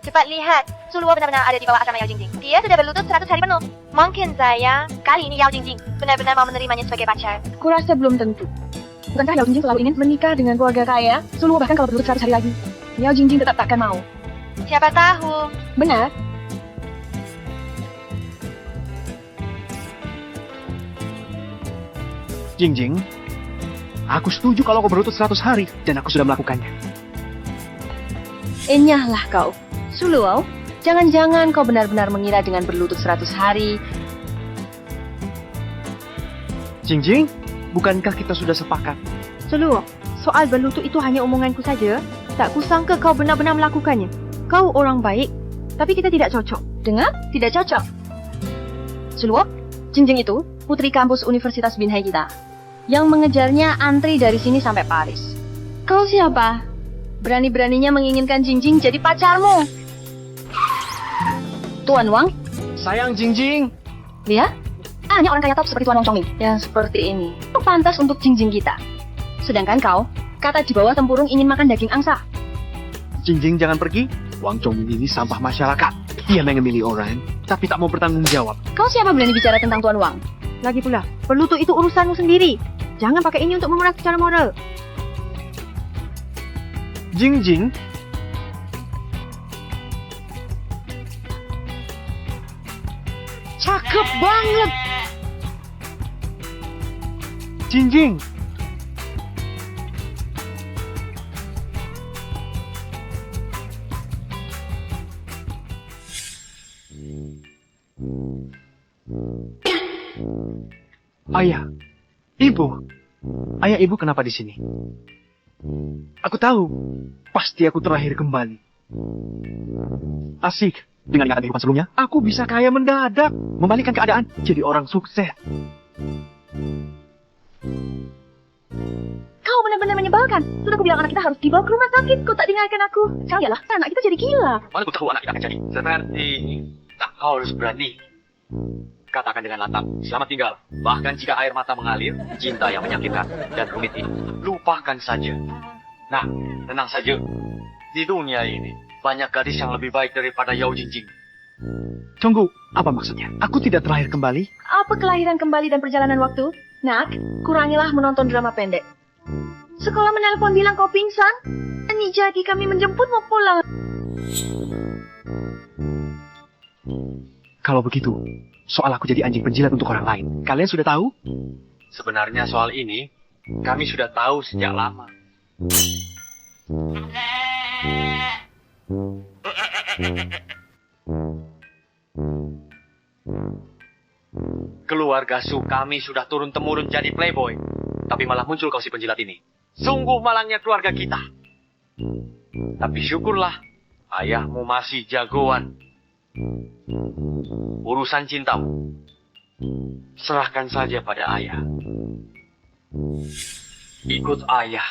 Cepat lihat, Suluo benar-benar ada di bawah asrama Yao Jingjing. Dia sudah berlutut 100 hari penuh. Mungkin saya, kali ini Yao Jingjing benar-benar mau menerimanya sebagai pacar. Kurasa belum tentu. Bukankah Yao Jingjing selalu ingin menikah dengan keluarga kaya? Suluo bahkan kalau berlutut 100 hari lagi, Yao Jingjing tetap takkan mau. Siapa tahu. Benar. Jingjing, aku setuju kalau kau berlutut 100 hari, dan aku sudah melakukannya. Enyahlah kau. Suluo, jangan-jangan kau benar-benar mengira dengan berlutut 100 hari. Jingjing, bukankah kita sudah sepakat? Suluo, soal berlutut itu hanya omonganku saja. Tak kusangka kau benar-benar melakukannya. Kau orang baik, tapi kita tidak cocok. Dengar? Tidak cocok. Suluo, Jingjing itu putri kampus Universitas Binhai kita. Yang mengejarnya antri dari sini sampai Paris. Kau siapa? Berani-beraninya menginginkan Jingjing jadi pacarmu. Tuan Wang? Sayang Jingjing. Lihat, hanya orang kaya top seperti Tuan Wang Chongming yang seperti ini. Kau pantas untuk Jingjing kita. Sedangkan kau, kata di bawah tempurung ingin makan daging angsa. Jingjing jangan pergi. Wang Chongming ini sampah masyarakat. Dia memilih orang, tapi tak mau bertanggung jawab. Kau siapa berani bicara tentang Tuan Wang? Lagi pula, berlutut itu urusanmu sendiri. Jangan pakai ini untuk memeras secara moral. Jingjing, Cakep banget. Jingjing. Ayah, ibu. Ayah, ibu kenapa di sini? Aku tahu, pasti aku terlahir kembali. Asik, dengan ingatan kehidupan sebelumnya, aku bisa kaya mendadak, membalikkan keadaan, jadi orang sukses. Kau benar-benar menyebalkan. Sudah aku bilang anak kita harus dibawa ke rumah sakit. Kau tak dengarkan aku. Sekarang yalah, anak kita jadi gila. Mana aku tahu anak kita akan jadi seperti ini. Tak, kau harus berani. Katakan dengan lantang, selamat tinggal. Bahkan jika air mata mengalir, cinta yang menyakitkan dan rumit ini, lupakan saja. Nah, tenang saja. Di dunia ini, banyak gadis yang lebih baik daripada Yao Jingjing. Tunggu, apa maksudnya? Aku tidak terlahir kembali? Apa kelahiran kembali dan perjalanan waktu? Nak, kurangilah menonton drama pendek. Sekolah menelpon bilang kau pingsan. Ini jadi kami menjemputmu pulang. Kalau begitu, soal aku jadi anjing penjilat untuk orang lain, kalian sudah tahu? Sebenarnya soal ini, kami sudah tahu sejak lama. Keluarga Su kami sudah turun-temurun jadi playboy. Tapi malah muncul kau si penjilat ini. Sungguh malangnya keluarga kita. Tapi syukurlah, ayahmu masih jagoan. Urusan cintamu, serahkan saja pada ayah. Ikut ayah.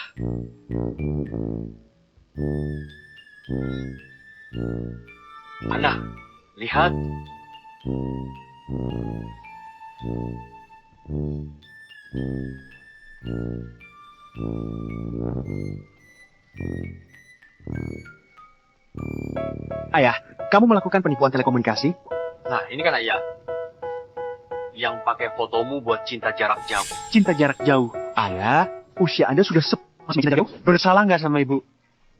Anak, lihat. Ayah, kamu melakukan penipuan telekomunikasi? Nah, ini kan ayah. Yang pakai fotomu buat cinta jarak jauh. Cinta jarak jauh. Ayah, usia Anda sudah masih cinta jauh? Bersalah nggak sama ibu?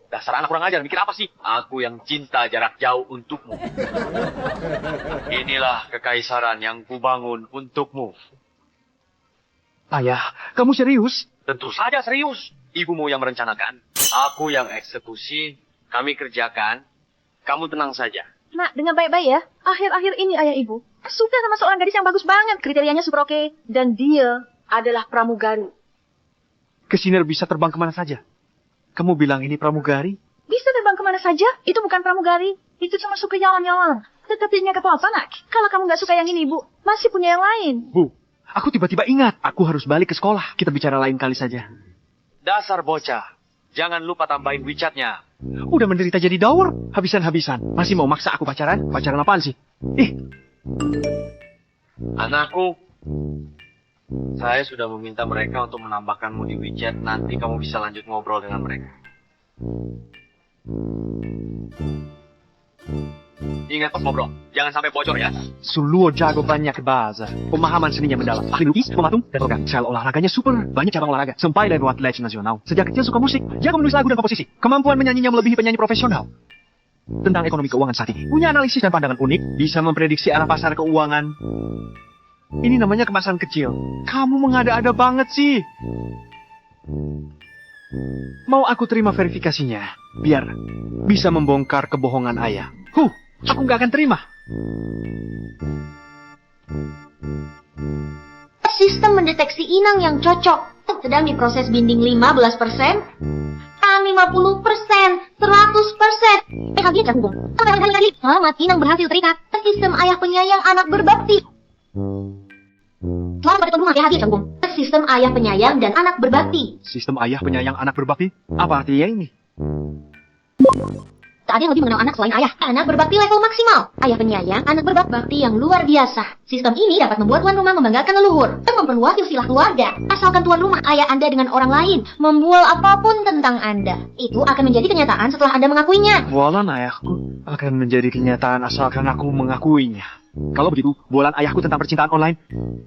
Dasar anak kurang ajar, mikir apa sih? Aku yang cinta jarak jauh untukmu. Inilah kekaisaran yang kubangun untukmu. Ayah, kamu serius? Tentu saja serius. Ibumu yang merencanakan. Aku yang eksekusi. Kami kerjakan. Kamu tenang saja. Nak, dengar baik-baik ya. Akhir-akhir ini ayah ibu suka sama seorang gadis yang bagus banget. Kriterianya super oke. Dan dia adalah pramugari. Kesiner bisa terbang kemana saja. Kamu bilang ini pramugari? Bisa terbang kemana saja? Itu bukan pramugari. Itu cuma suka jalan-jalan. Tetapi ingat apa, nak? Kalau kamu nggak suka yang ini, Bu, masih punya yang lain. Bu, aku tiba-tiba ingat. Aku harus balik ke sekolah. Kita bicara lain kali saja. Dasar bocah. Jangan lupa tambahin WeChat-nya. Udah menderita jadi daur. Habisan-habisan. Masih mau maksa aku pacaran? Pacaran apaan sih? Anakku. Saya sudah meminta mereka untuk menambahkanmu di WeChat. Nanti kamu bisa lanjut ngobrol dengan mereka. Ingat pas ngobrol, jangan sampai bocor ya. Suluo jago banyak bahasa. Pemahaman seninya mendalam. Ahli melukis, mematung, dan program. Style olahraganya super. Banyak cabang olahraga. Sampai level atlet nasional. Sejak kecil suka musik. Jago menulis lagu dan komposisi. Kemampuan menyanyinya melebihi penyanyi profesional. Tentang ekonomi keuangan saat ini. Punya analisis dan pandangan unik. Bisa memprediksi arah pasar keuangan. Ini namanya kemasan kecil. Kamu mengada-ada banget sih. Mau aku terima verifikasinya, biar bisa membongkar kebohongan ayah. Aku nggak akan terima. Sistem mendeteksi inang yang cocok. Sedang diproses binding 15%, 50%, 100%. Kaget ya, Hubung. Kali-kali. Selamat, inang berhasil terikat. Sistem ayah penyayang anak berbakti. Selamat pada tuan rumah, kaget ya, Hubung. Sistem ayah penyayang dan anak berbakti. Sistem ayah penyayang anak berbakti? Apa artinya ini? Tak ada yang lebih mengenal anak selain ayah. Anak berbakti level maksimal. Ayah penyayang, anak berbakti yang luar biasa. Sistem ini dapat membuat tuan rumah membanggakan leluhur dan memperluas silsilah keluarga. Asalkan tuan rumah ayah Anda dengan orang lain membual apapun tentang Anda, itu akan menjadi kenyataan setelah Anda mengakuinya. Bualan ayahku akan menjadi kenyataan asalkan aku mengakuinya. Kalau begitu, bualan ayahku tentang percintaan online,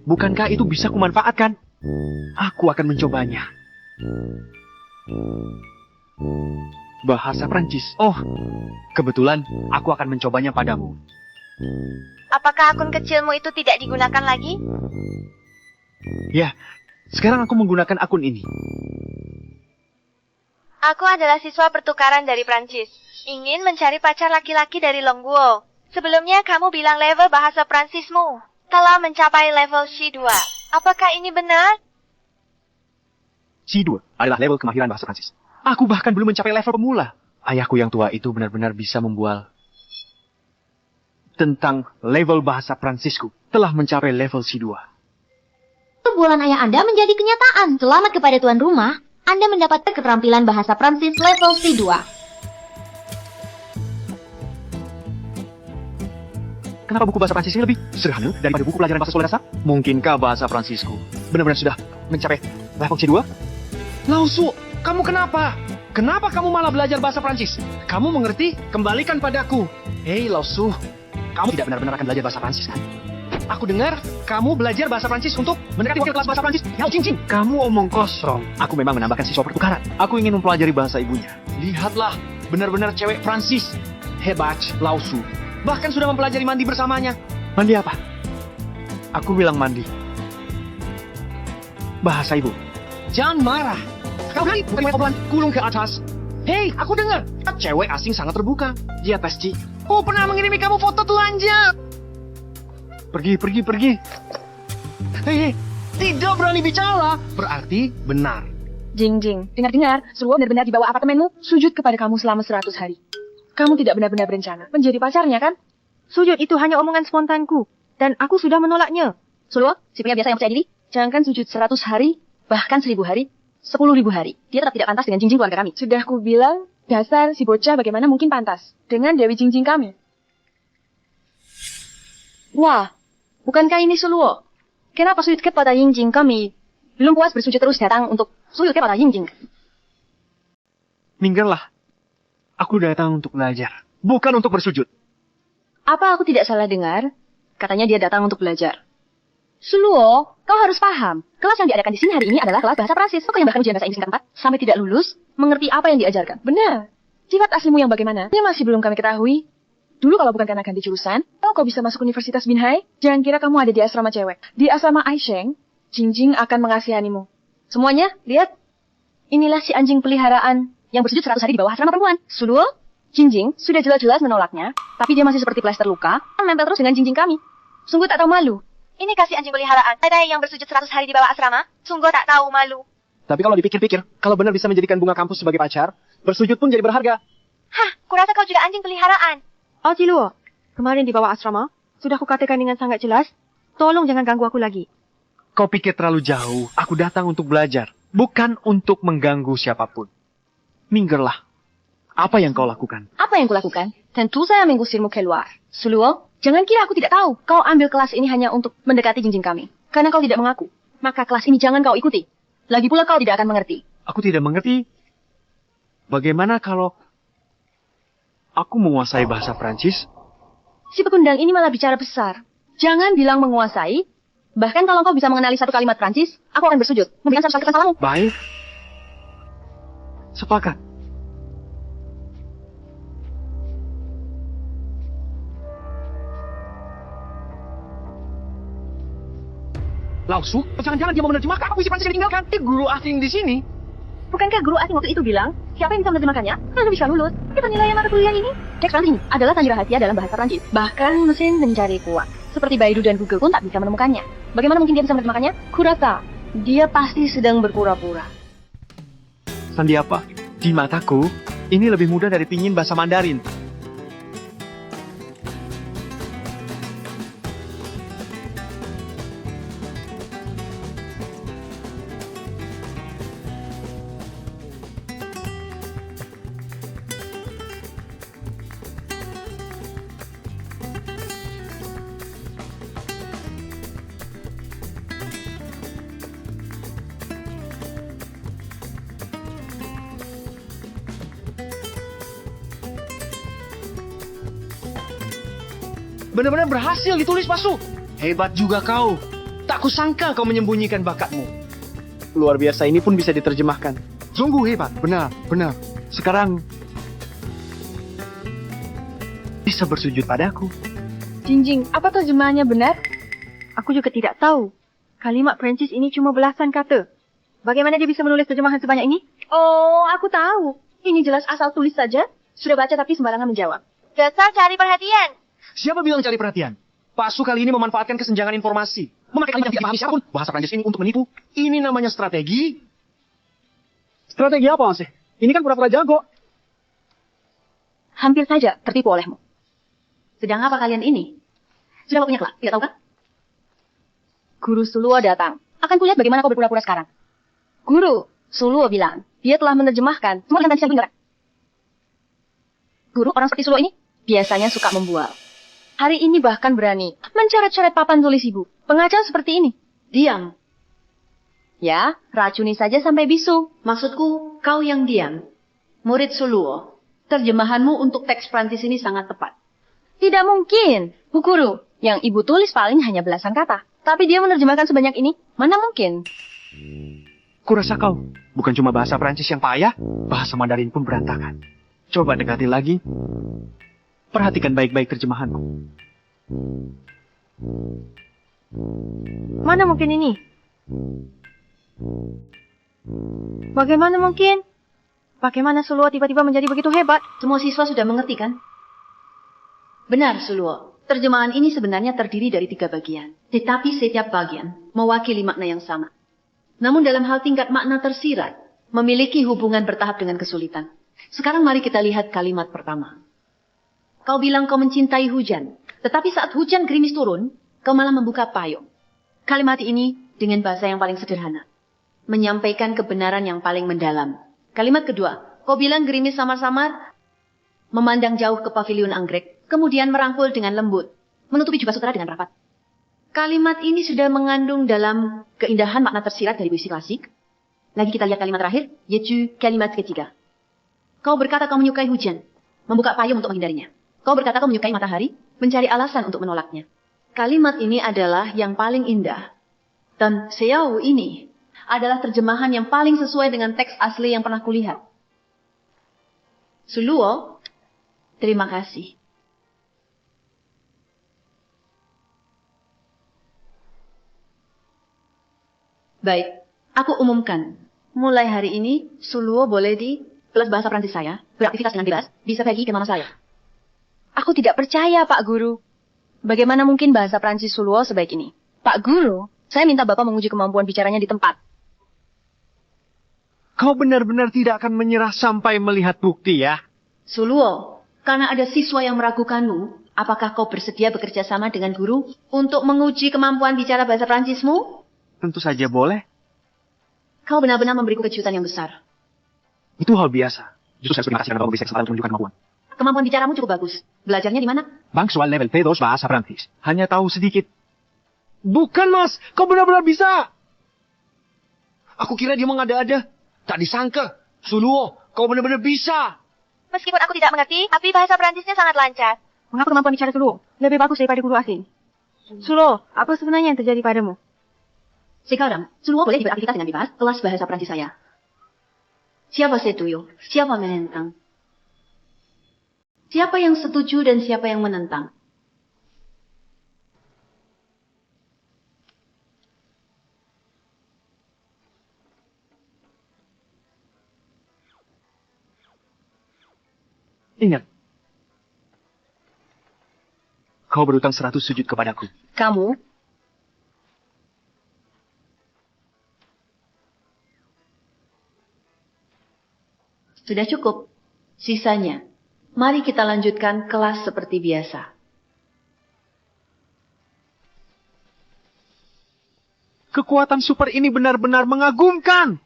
bukankah itu bisa kumanfaatkan? Aku akan mencobanya. Bahasa Prancis. Oh, kebetulan aku akan mencobanya padamu. Apakah akun kecilmu itu tidak digunakan lagi? Ya, sekarang aku menggunakan akun ini. Aku adalah siswa pertukaran dari Prancis. Ingin mencari pacar laki-laki dari Longguo. Sebelumnya kamu bilang level bahasa Prancismu telah mencapai level C2. Apakah ini benar? C2 adalah level kemahiran bahasa Prancis. Aku bahkan belum mencapai level pemula. Ayahku yang tua itu benar-benar bisa membual tentang level bahasa Prancisku. Telah mencapai level C2. Bualan ayah Anda menjadi kenyataan. Selamat kepada tuan rumah. Anda mendapatkan keterampilan bahasa Prancis level C2. Kenapa buku bahasa Prancis ini lebih sederhana daripada buku pelajaran bahasa sekolah dasar? Mungkinkah bahasa Prancisku benar-benar sudah mencapai level C2? Lausu, kamu kenapa? Kenapa kamu malah belajar bahasa Prancis? Kamu mengerti? Kembalikan padaku. Hei Lausu, kamu tidak benar-benar akan belajar bahasa Prancis kan? Aku dengar kamu belajar bahasa Prancis untuk mendekati wakil kelas bahasa Prancis. Yao Jing Jing. Kamu omong kosong. Aku memang menambahkan siswa pertukaran. Aku ingin mempelajari bahasa ibunya. Lihatlah, benar-benar cewek Prancis. Hebat, Lausu. Bahkan sudah mempelajari mandi bersamanya. Mandi apa? Aku bilang mandi. Bahasa ibu. Jangan marah. Kau berani bukan main obrolan kulung ke atas. Hei, aku dengar. Cewek asing sangat terbuka. Dia pasti. Oh, pernah mengirimi kamu foto telanjang. Pergi. Hei, tidak berani bicara. Berarti benar. Jing, dengar-dengar, Suruh benar-benar di bawah apartemenmu, sujud kepada kamu selama 100 hari. Kamu tidak benar-benar berencana menjadi pacarnya, kan? Sujud itu hanya omongan spontanku, dan aku sudah menolaknya. Suruh, si pria biasa yang percaya diri, jangankan sujud 100 hari, bahkan 1000 hari, 10.000 hari. Dia tetap tidak pantas dengan Jingjing keluarga kami. Sudah ku bilang, dasar si bocah bagaimana mungkin pantas dengan Dewi Jingjing kami. Wah, bukankah ini Suluo? Kenapa sujud kepada Jingjing kami? Belum puas bersujud terus datang untuk sujud kepada Jingjing. Minggirlah. Aku datang untuk belajar, bukan untuk bersujud. Apa aku tidak salah dengar? Katanya dia datang untuk belajar. Suluo, kau harus paham. Kelas yang diadakan di sini hari ini adalah kelas bahasa Prancis. Kau yang bahkan ujian bahasa Inggris tingkat 4 sampai tidak lulus, mengerti apa yang diajarkan. Benar. Sifat aslimu yang bagaimana? Ini masih belum kami ketahui. Dulu kalau bukan karena ganti jurusan, kau bisa masuk Universitas Binhai. Jangan kira kamu ada di asrama cewek. Di asrama Aisheng, Jingjing akan mengasihanimu. Semuanya, lihat. Inilah si anjing peliharaan yang bersujud 100 hari di bawah asrama perempuan. Suluo, Jingjing sudah jelas-jelas menolaknya, tapi dia masih seperti plester luka, menempel terus dengan Jingjing kami. Sungguh tak tahu malu. Ini kasih anjing peliharaan. Ada yang bersujud 100 hari di bawah asrama. Sungguh tak tahu malu. Tapi kalau dipikir-pikir, kalau benar bisa menjadikan bunga kampus sebagai pacar, bersujud pun jadi berharga. Hah, kurasa kau juga anjing peliharaan. Oh Ciluo, kemarin di bawah asrama, sudah kukatakan dengan sangat jelas, tolong jangan ganggu aku lagi. Kau pikir terlalu jauh, aku datang untuk belajar, bukan untuk mengganggu siapapun. Minggirlah. Apa yang kau lakukan? Apa yang kulakukan? Tentu saya mengusirmu keluar. Suluo, jangan kira aku tidak tahu. Kau ambil kelas ini hanya untuk mendekati Jingjing kami. Karena kau tidak mengaku. Maka kelas ini jangan kau ikuti. Lagi pula kau tidak akan mengerti. Aku tidak mengerti. Bagaimana kalau aku menguasai bahasa Prancis, Si pekundang ini malah bicara besar. Jangan bilang menguasai. Bahkan kalau kau bisa mengenali satu kalimat Prancis, aku akan bersujud. Memberikan satu kesalahanmu. Baik. Sepakat. Lausu, jangan-jangan dia mau menerjemahkan apa puisi Prancis yang ditinggalkan? Guru asing di sini. Bukankah guru asing waktu itu bilang, siapa yang bisa menerjemahkannya, lalu bisa lulus. Kita penilaian mata kuliah ini. Teks Prancis ini adalah sandi rahasia dalam bahasa Prancis. Bahkan mesin mencari kuat, seperti Baidu dan Google pun tak bisa menemukannya. Bagaimana mungkin dia bisa menerjemahkannya? Kurasa, dia pasti sedang berpura-pura. Sandi apa? Di mataku, ini lebih mudah dari pinyin bahasa Mandarin. Benar-benar berhasil ditulis, Pasu. Hebat juga kau. Tak kusangka kau menyembunyikan bakatmu. Luar biasa, ini pun bisa diterjemahkan. Sungguh hebat, benar. Sekarang bisa bersujud padaku. Jinjing, apa terjemahannya benar? Aku juga tidak tahu. Kalimat Prancis ini cuma belasan kata. Bagaimana dia bisa menulis terjemahan sebanyak ini? Oh, aku tahu. Ini jelas asal tulis saja. Sudah baca tapi sembarangan menjawab. Dasar cari perhatian. Siapa bilang cari perhatian? Pasu kali ini memanfaatkan kesenjangan informasi. Memakai kalimat yang tidak paham siapapun bahasa Prancis ini untuk menipu. Ini namanya strategi. Strategi apa sih? Ini kan pura-pura jago. Hampir saja tertipu olehmu. Sedang apa kalian ini? Sudah waktunya kelak, tidak tahu kan? Guru Suluo datang. Akan kulihat bagaimana kau berpura-pura sekarang. Guru, Suluo bilang, dia telah menerjemahkan semua dengan Prancis yang benar. Guru, orang seperti Suluo ini biasanya suka membual. Hari ini bahkan berani mencoret-coret papan tulis ibu. Pengacara seperti ini. Diam. Ya, racuni saja sampai bisu. Maksudku, kau yang diam. Murid Suluo, terjemahanmu untuk teks Prancis ini sangat tepat. Tidak mungkin. Bu Guru, yang ibu tulis paling hanya belasan kata. Tapi dia menerjemahkan sebanyak ini. Mana mungkin? Kurasa kau bukan cuma bahasa Prancis yang payah, bahasa Mandarin pun berantakan. Coba dekati lagi. Perhatikan baik-baik terjemahanku. Mana mungkin ini? Bagaimana mungkin? Bagaimana Suluo tiba-tiba menjadi begitu hebat? Semua siswa sudah mengerti kan? Benar, Suluo. Terjemahan ini sebenarnya terdiri dari 3 bagian. Tetapi setiap bagian mewakili makna yang sama. Namun dalam hal tingkat makna tersirat, memiliki hubungan bertahap dengan kesulitan. Sekarang mari kita lihat kalimat pertama. Kau bilang kau mencintai hujan, tetapi saat hujan gerimis turun, kau malah membuka payung. Kalimat ini dengan bahasa yang paling sederhana, menyampaikan kebenaran yang paling mendalam. Kalimat kedua, kau bilang gerimis samar-samar, memandang jauh ke paviliun anggrek, kemudian merangkul dengan lembut, menutupi jubah sutera dengan rapat. Kalimat ini sudah mengandung dalam keindahan makna tersirat dari puisi klasik. Lagi kita lihat kalimat terakhir, yaitu kalimat ketiga. Kau berkata kau menyukai hujan, membuka payung untuk menghindarinya. Kau berkata kau menyukai matahari, mencari alasan untuk menolaknya. Kalimat ini adalah yang paling indah. Dan sejauh ini adalah terjemahan yang paling sesuai dengan teks asli yang pernah kulihat. Suluo, terima kasih. Baik, aku umumkan. Mulai hari ini, Suluo boleh di kelas bahasa Prancis saya, beraktivitas dengan bebas, bisa pergi ke mana saya. Aku tidak percaya, Pak Guru. Bagaimana mungkin bahasa Prancis Suluo sebaik ini? Pak Guru, saya minta Bapak menguji kemampuan bicaranya di tempat. Kau benar-benar tidak akan menyerah sampai melihat bukti ya? Suluo, karena ada siswa yang meragukanmu, apakah kau bersedia bekerja sama dengan guru untuk menguji kemampuan bicara bahasa Prancismu? Tentu saja boleh. Kau benar-benar memberiku kejutan yang besar. Itu hal biasa. Justru saya terima kasih karena kamu bisa kesempatan untuk menunjukkan kemampuan. Kemampuan bicaramu cukup bagus. Belajarnya di mana? Bang soal level P2 bahasa Prancis. Hanya tahu sedikit. Bukan, Mas. Kau benar-benar bisa. Aku kira dia mengada-ada. Tak disangka. Suluo, kau benar-benar bisa. Meskipun aku tidak mengerti, tapi bahasa Prancisnya sangat lancar. Mengapa kemampuan bicara Suluo lebih bagus daripada guru asing? Suluo, apa sebenarnya yang terjadi padamu? Sekarang, Suluo boleh beraktivitas dengan bebas kelas bahasa Prancis saya. Siapa setuju? Siapa menentang? Siapa yang setuju dan siapa yang menentang? Ingat. Kau berutang 100 sujud kepadaku. Kamu? Sudah cukup. Sisanya, mari kita lanjutkan kelas seperti biasa. Kekuatan super ini benar-benar mengagumkan.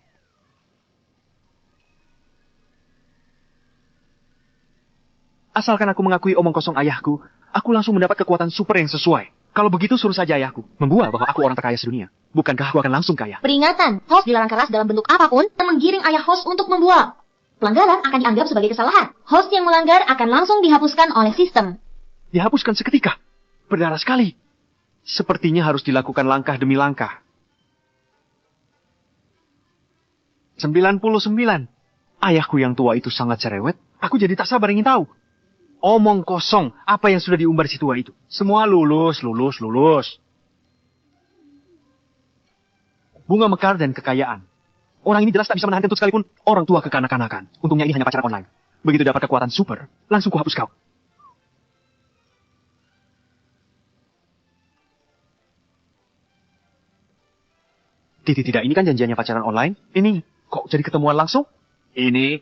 Asalkan aku mengakui omong kosong ayahku, aku langsung mendapat kekuatan super yang sesuai. Kalau begitu suruh saja ayahku membual bahwa aku orang terkaya sedunia. Bukankah aku akan langsung kaya? Peringatan, host dilarang keras dalam bentuk apapun dan menggiring ayah host untuk membual. Pelanggaran akan dianggap sebagai kesalahan. Host yang melanggar akan langsung dihapuskan oleh sistem. Dihapuskan seketika. Berdarah sekali. Sepertinya harus dilakukan langkah demi langkah. 99. Ayahku yang tua itu sangat cerewet. Aku jadi tak sabar ingin tahu. Omong kosong. Apa yang sudah diumbar si tua itu? Semua lulus. Bunga mekar dan kekayaan. Orang ini jelas tak bisa menahan kentut sekalipun orang tua kekanak-kanakan. Untungnya ini hanya pacaran online. Begitu dapat kekuatan super, langsung kuhapus kau. Tidak, ini kan janjiannya pacaran online. Ini, kok jadi ketemuan langsung? Ini.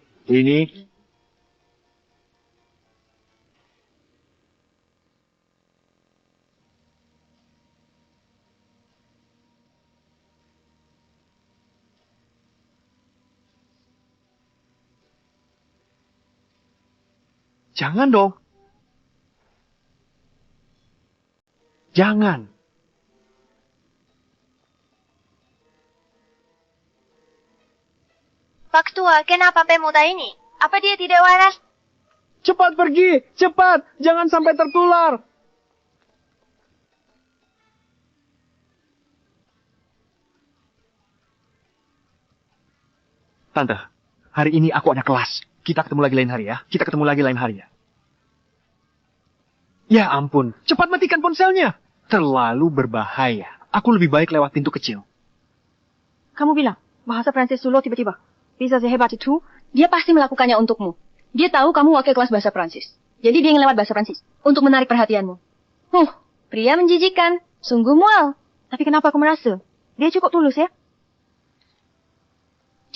Jangan dong. Jangan. Pak Tua, kenapa pemuda ini? Apa dia tidak waras? Cepat pergi, cepat. Jangan sampai tertular. Tante, hari ini aku ada kelas. Kita ketemu lagi lain hari ya. Ya ampun, cepat matikan ponselnya. Terlalu berbahaya. Aku lebih baik lewat pintu kecil. Kamu bilang bahasa Prancis Suluo tiba-tiba bisa sehebat itu, dia pasti melakukannya untukmu. Dia tahu kamu wakil kelas bahasa Prancis. Jadi dia ingin lewat bahasa Prancis untuk menarik perhatianmu. Pria menjijikan. Sungguh mual. Tapi kenapa aku merasa dia cukup tulus ya?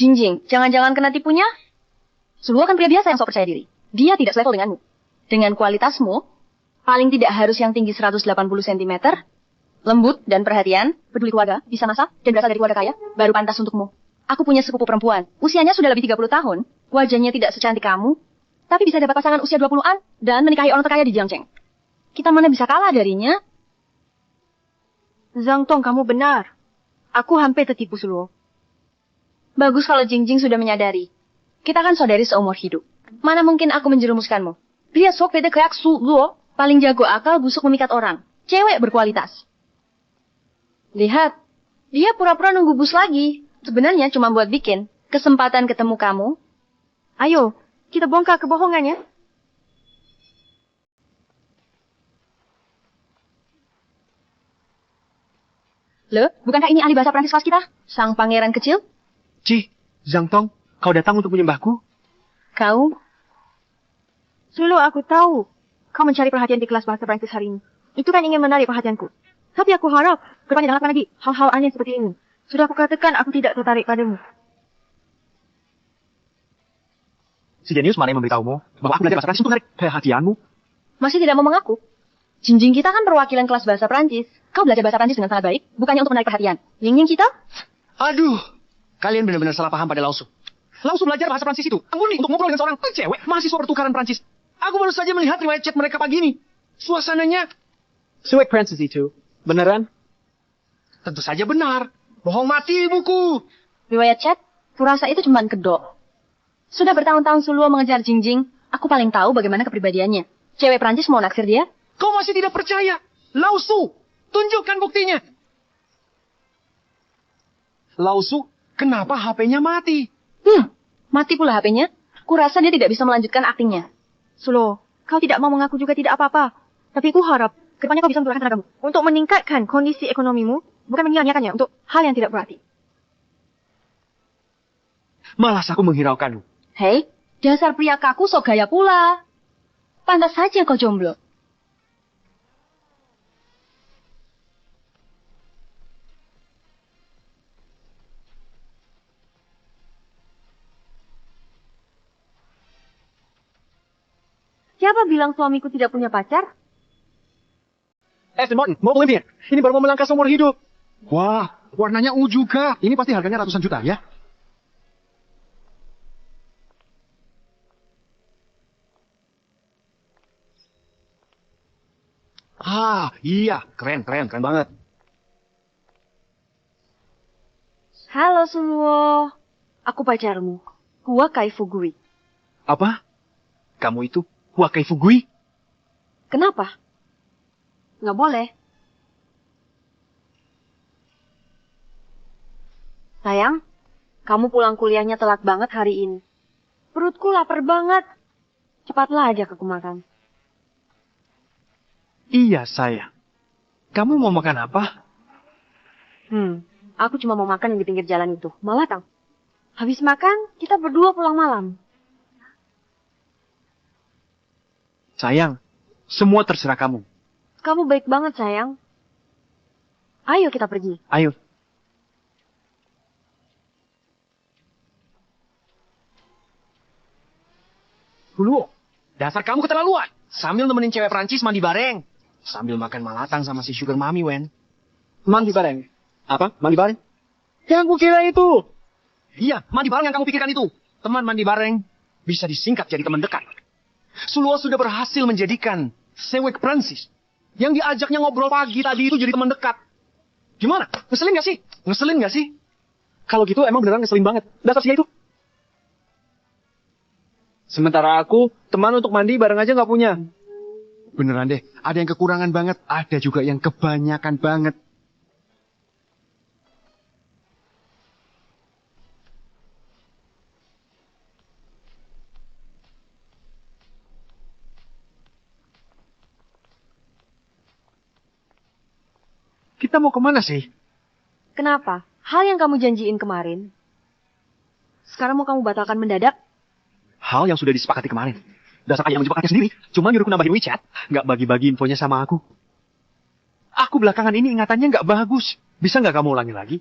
Jingjing, jangan-jangan kena tipunya? Suluo kan pria biasa yang sok percaya diri. Dia tidak selevel denganmu. Dengan kualitasmu, paling tidak harus yang tinggi 180 cm, lembut dan perhatian, peduli keluarga, bisa masak, dan berasal dari keluarga kaya, baru pantas untukmu. Aku punya sepupu perempuan. Usianya sudah lebih 30 tahun. Wajahnya tidak secantik kamu. Tapi bisa dapat pasangan usia 20-an dan menikahi orang terkaya di Jiangcheng. Kita mana bisa kalah darinya? Zhang Tong, kamu benar. Aku hampir tertipu Suluo. Bagus kalau Jingjing sudah menyadari. Kita kan saudari seumur hidup. Mana mungkin aku menjerumuskanmu? Dia sok beda kayak Suluo. Paling jago akal busuk memikat orang. Cewek berkualitas. Lihat. Dia pura-pura nunggu bus lagi. Sebenarnya cuma buat bikin kesempatan ketemu kamu. Ayo, kita bongkar kebohongannya. Loh, bukankah ini ahli bahasa Prancis kelas kita? Sang pangeran kecil? Zhang Tong, kau datang untuk menyembahku? Kau? Suluo, aku tahu. Kau mencari perhatian di kelas bahasa Prancis hari ini. Itu kan ingin menarik perhatianku. Tapi aku harap kedepannya jangan lakukan lagi hal-hal aneh seperti ini. Sudah aku katakan aku tidak tertarik padamu. Si jenius mana yang memberitahumu bahwa aku belajar bahasa Prancis untuk menarik perhatianmu? Masih tidak mau mengaku? Jingjing kita kan perwakilan kelas bahasa Prancis. Kau belajar bahasa Prancis dengan sangat baik, bukannya untuk menarik perhatian. Ying kita? Aduh, kalian benar-benar salah paham pada Lausu. Lausu belajar bahasa Prancis itu murni untuk ngobrol dengan seorang cewek mahasiswa pertukaran Prancis. Aku baru saja melihat riwayat chat mereka pagi ini. Suasananya... Suek Prancis itu, beneran? Tentu saja benar. Bohong mati, ibuku. Riwayat chat? Kurasa itu cuma kedok. Sudah bertahun-tahun Suluo mengejar Jingjing, aku paling tahu bagaimana kepribadiannya. Cewek Prancis mau naksir dia? Kau masih tidak percaya? Lausu, tunjukkan buktinya. Lausu, kenapa HP-nya mati? Mati pula HP-nya. Kurasa dia tidak bisa melanjutkan aktingnya. Sulo, kau tidak mau mengaku juga tidak apa-apa. Tapi ku harap kedepannya kau bisa mencurahkan tenagamu untuk meningkatkan kondisi ekonomimu, bukan menyia-nyiakannya untuk hal yang tidak berarti. Malas aku menghiraukanmu. Hei, dasar pria kaku sok gaya pula. Pantas saja kau jomblo. Siapa bilang suamiku tidak punya pacar? Aston Martin, mobil ini. Ini baru mau melangkah seumur hidup. Wah, warnanya ungu juga. Ini pasti harganya ratusan juta ya. Ah, iya. Keren banget. Halo Sulo, aku pacarmu, Huakai Fugui. Apa? Kamu itu Huakai Fugui? Kenapa? Nggak boleh. Sayang, kamu pulang kuliahnya telat banget hari ini. Perutku lapar banget. Cepatlah ajak aku makan. Iya, sayang. Kamu mau makan apa? Aku cuma mau makan yang di pinggir jalan itu. Malah Kang, habis makan, kita berdua pulang malam. Sayang, semua terserah kamu. Kamu baik banget, sayang. Ayo kita pergi. Ayo. Dulu, dasar kamu keterlaluan. Sambil nemenin cewek Prancis mandi bareng. Sambil makan malatang sama si sugar mami, Wen. Mandi bareng? Apa? Mandi bareng? Yang aku kira itu. Iya, mandi bareng yang kamu pikirkan itu. Teman mandi bareng bisa disingkat jadi teman dekat. Suluo sudah berhasil menjadikan cewek Prancis yang diajaknya ngobrol pagi tadi itu jadi teman dekat. Gimana? Ngeselin gak sih? Ngeselin gak sih? Kalau gitu emang beneran ngeselin banget. Dasar sih itu. Sementara aku, teman untuk mandi bareng aja gak punya. Beneran deh, ada yang kekurangan banget, ada juga yang kebanyakan banget. Kita mau kemana sih? Kenapa? Hal yang kamu janjiin kemarin, sekarang mau kamu batalkan mendadak? Hal yang sudah disepakati kemarin. Dasar ayah menjebaknya sendiri. Cuma nyuruhku nambahin WeChat. Nggak bagi-bagi infonya sama aku. Aku belakangan ini ingatannya nggak bagus. Bisa nggak kamu ulangi lagi?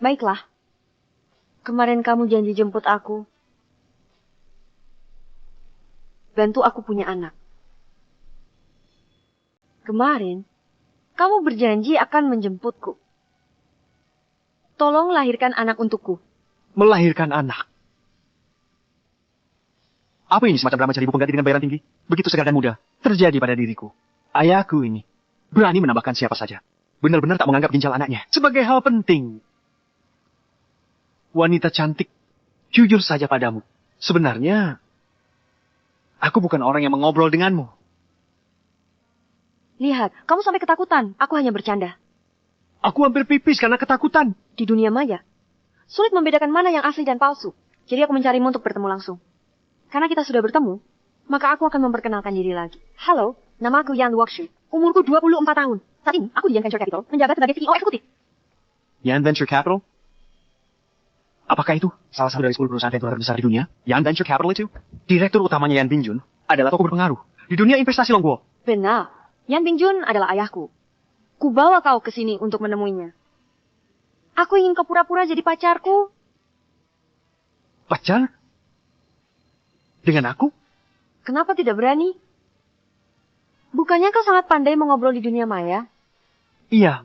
Baiklah. Kemarin kamu janji jemput aku. Bantu aku punya anak. Kemarin, kamu berjanji akan menjemputku. Tolong lahirkan anak untukku. Melahirkan anak. Apa ini semacam drama cari ibu pengganti dengan bayaran tinggi? Begitu segar dan mudah terjadi pada diriku. Ayahku ini berani menambahkan siapa saja. Benar-benar tak menganggap ginjal anaknya sebagai hal penting. Wanita cantik, jujur saja padamu. Sebenarnya, aku bukan orang yang mengobrol denganmu. Lihat, kamu sampai ketakutan. Aku hanya bercanda. Aku hampir pipis karena ketakutan. Di dunia maya, sulit membedakan mana yang asli dan palsu. Jadi aku mencarimu untuk bertemu langsung. Karena kita sudah bertemu, maka aku akan memperkenalkan diri lagi. Halo, nama aku Yan Luoxu. Umurku 24 tahun. Saat ini, aku di Yan Venture Capital, menjabat sebagai CEO eksekutif. Yan Venture Capital? Apakah itu salah satu dari 10 perusahaan venture terbesar di dunia? Yan Venture Capital itu? Direktur utamanya Yan Bingjun adalah tokoh berpengaruh di dunia investasi Longguo. Benar. Yan Bingjun adalah ayahku. Ku bawa kau ke sini untuk menemuinya. Aku ingin kau pura-pura jadi pacarku. Pacar? Dengan aku? Kenapa tidak berani? Bukannya kau sangat pandai mengobrol di dunia maya? Iya.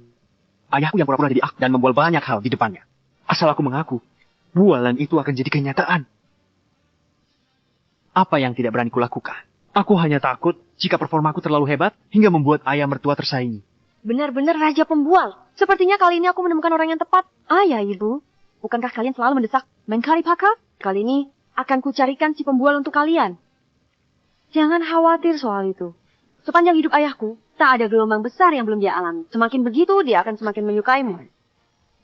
Ayahku yang pura-pura jadi aku dan membual banyak hal di depannya. Asal aku mengaku, bualan itu akan jadi kenyataan. Apa yang tidak berani kulakukan? Aku hanya takut jika performaku terlalu hebat hingga membuat ayah mertua tersaingi. Benar-benar raja pembual. Sepertinya kali ini aku menemukan orang yang tepat. Ayah, ibu. Bukankah kalian selalu mendesak Menkari Paka? Kali ini, akan kucarikan si pembual untuk kalian. Jangan khawatir soal itu. Sepanjang hidup ayahku, tak ada gelombang besar yang belum dia alami. Semakin begitu, dia akan semakin menyukaimu.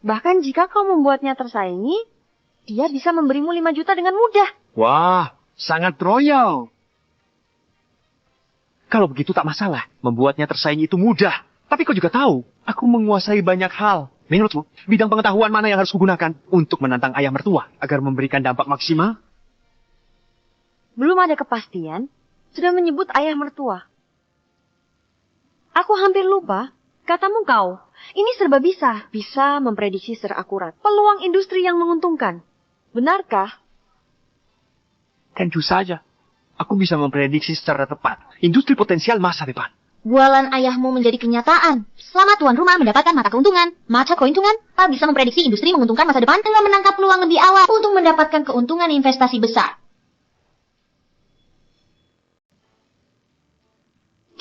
Bahkan jika kau membuatnya tersaingi, dia bisa memberimu 5 juta dengan mudah. Wah, sangat royal. Kalau begitu tak masalah. Membuatnya tersaingi itu mudah. Tapi kau juga tahu, aku menguasai banyak hal. Menurutmu, bidang pengetahuan mana yang harus kugunakan untuk menantang ayah mertua agar memberikan dampak maksimal? Belum ada kepastian, sudah menyebut ayah mertua. Aku hampir lupa, katamu kau, ini serba bisa. Bisa memprediksi secara akurat peluang industri yang menguntungkan. Benarkah? Tentu saja. Aku bisa memprediksi secara tepat industri potensial masa depan. Bualan ayahmu menjadi kenyataan. Selama tuan rumah mendapatkan mata keuntungan, mata keuntungan, tak bisa memprediksi industri menguntungkan masa depan dengan menangkap peluang lebih awal untuk mendapatkan keuntungan investasi besar.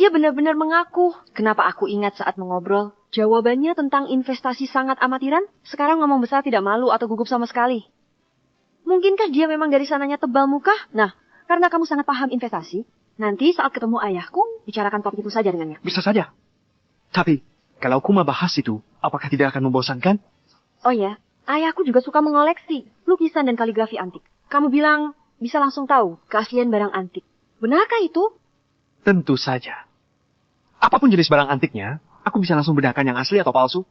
Dia benar-benar mengaku. Kenapa aku ingat saat mengobrol? Jawabannya tentang investasi sangat amatiran, sekarang ngomong besar tidak malu atau gugup sama sekali. Mungkinkah dia memang dari sananya tebal muka? Nah, karena kamu sangat paham investasi, nanti saat ketemu ayahku, bicarakan topik itu saja dengannya. Bisa saja. Tapi, kalau aku mau bahas itu, apakah tidak akan membosankan? Oh ya, ayahku juga suka mengoleksi lukisan dan kaligrafi antik. Kamu bilang bisa langsung tahu keaslian barang antik. Benarkah itu? Tentu saja. Apapun jenis barang antiknya, aku bisa langsung bedakan yang asli atau palsu.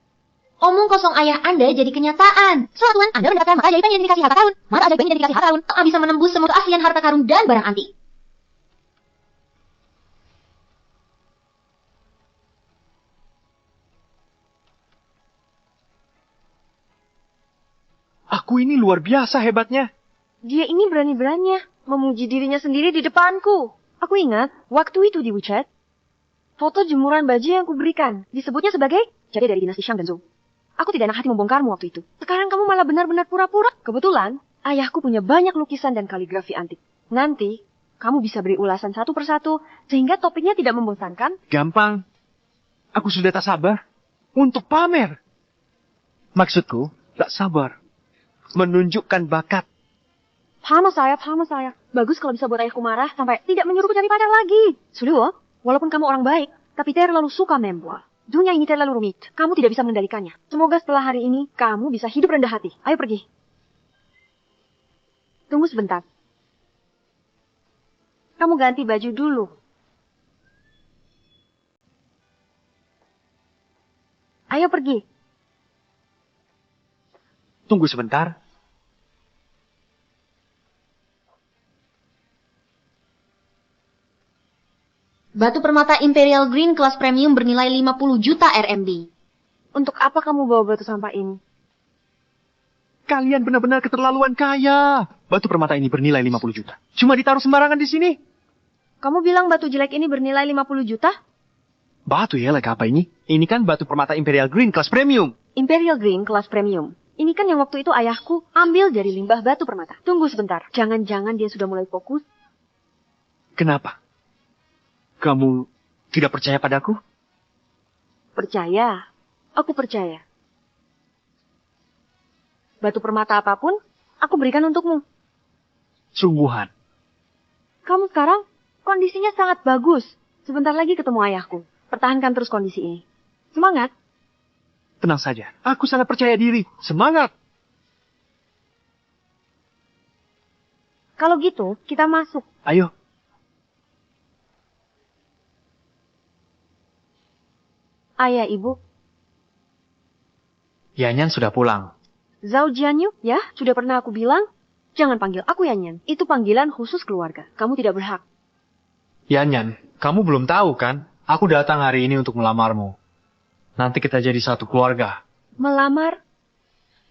Omong kosong ayah Anda jadi kenyataan. Setelah tuan Anda mendapatkan mata ajaib identifikasi harta karun. Mata ajaib identifikasi harta karun tak bisa menembus semua keaslian harta karun dan barang antik. Aku ini luar biasa hebatnya. Dia ini berani-beraninya memuji dirinya sendiri di depanku. Aku ingat, waktu itu di WeChat, foto jemuran baju yang kuberikan disebutnya sebagai jadi dari dinasti Shang dan Zhou. Aku tidak enak hati membongkarmu waktu itu. Sekarang kamu malah benar-benar pura-pura. Kebetulan, ayahku punya banyak lukisan dan kaligrafi antik. Nanti, kamu bisa beri ulasan satu persatu, sehingga topiknya tidak membosankan. Gampang. Aku sudah tak sabar untuk pamer. Maksudku, tak sabar. Menunjukkan bakat. Paham saya. Bagus kalau bisa buat ayahku marah sampai tidak menyuruhku cari pacar lagi. Sudah, walaupun kamu orang baik, tapi terlalu suka membual. Dunia ini terlalu rumit. Kamu tidak bisa mengendalikannya. Semoga setelah hari ini, kamu bisa hidup rendah hati. Ayo pergi. Tunggu sebentar. Kamu ganti baju dulu. Ayo pergi. Tunggu sebentar. Batu permata Imperial Green kelas premium bernilai 50 juta RMB. Untuk apa kamu bawa batu sampah ini? Kalian benar-benar keterlaluan kaya. Batu permata ini bernilai 50 juta. Cuma ditaruh sembarangan di sini. Kamu bilang batu jelek ini bernilai 50 juta? Batu ya, like apa ini? Ini kan batu permata Imperial Green kelas premium. Imperial Green kelas premium. Ini kan yang waktu itu ayahku ambil dari limbah batu permata. Tunggu sebentar. Jangan-jangan dia sudah mulai fokus. Kenapa? Kamu tidak percaya padaku? Percaya. Aku percaya. Batu permata apapun, aku berikan untukmu. Sungguhan. Kamu sekarang kondisinya sangat bagus. Sebentar lagi ketemu ayahku. Pertahankan terus kondisi ini. Semangat. Tenang saja. Aku sangat percaya diri. Semangat. Kalau gitu, kita masuk. Ayo. Ayah, ibu. Yanyan sudah pulang. Zhao Jianyu, ya, sudah pernah aku bilang. Jangan panggil aku Yanyan. Itu panggilan khusus keluarga. Kamu tidak berhak. Yanyan, kamu belum tahu kan? Aku datang hari ini untuk melamarmu. Nanti kita jadi satu keluarga. Melamar?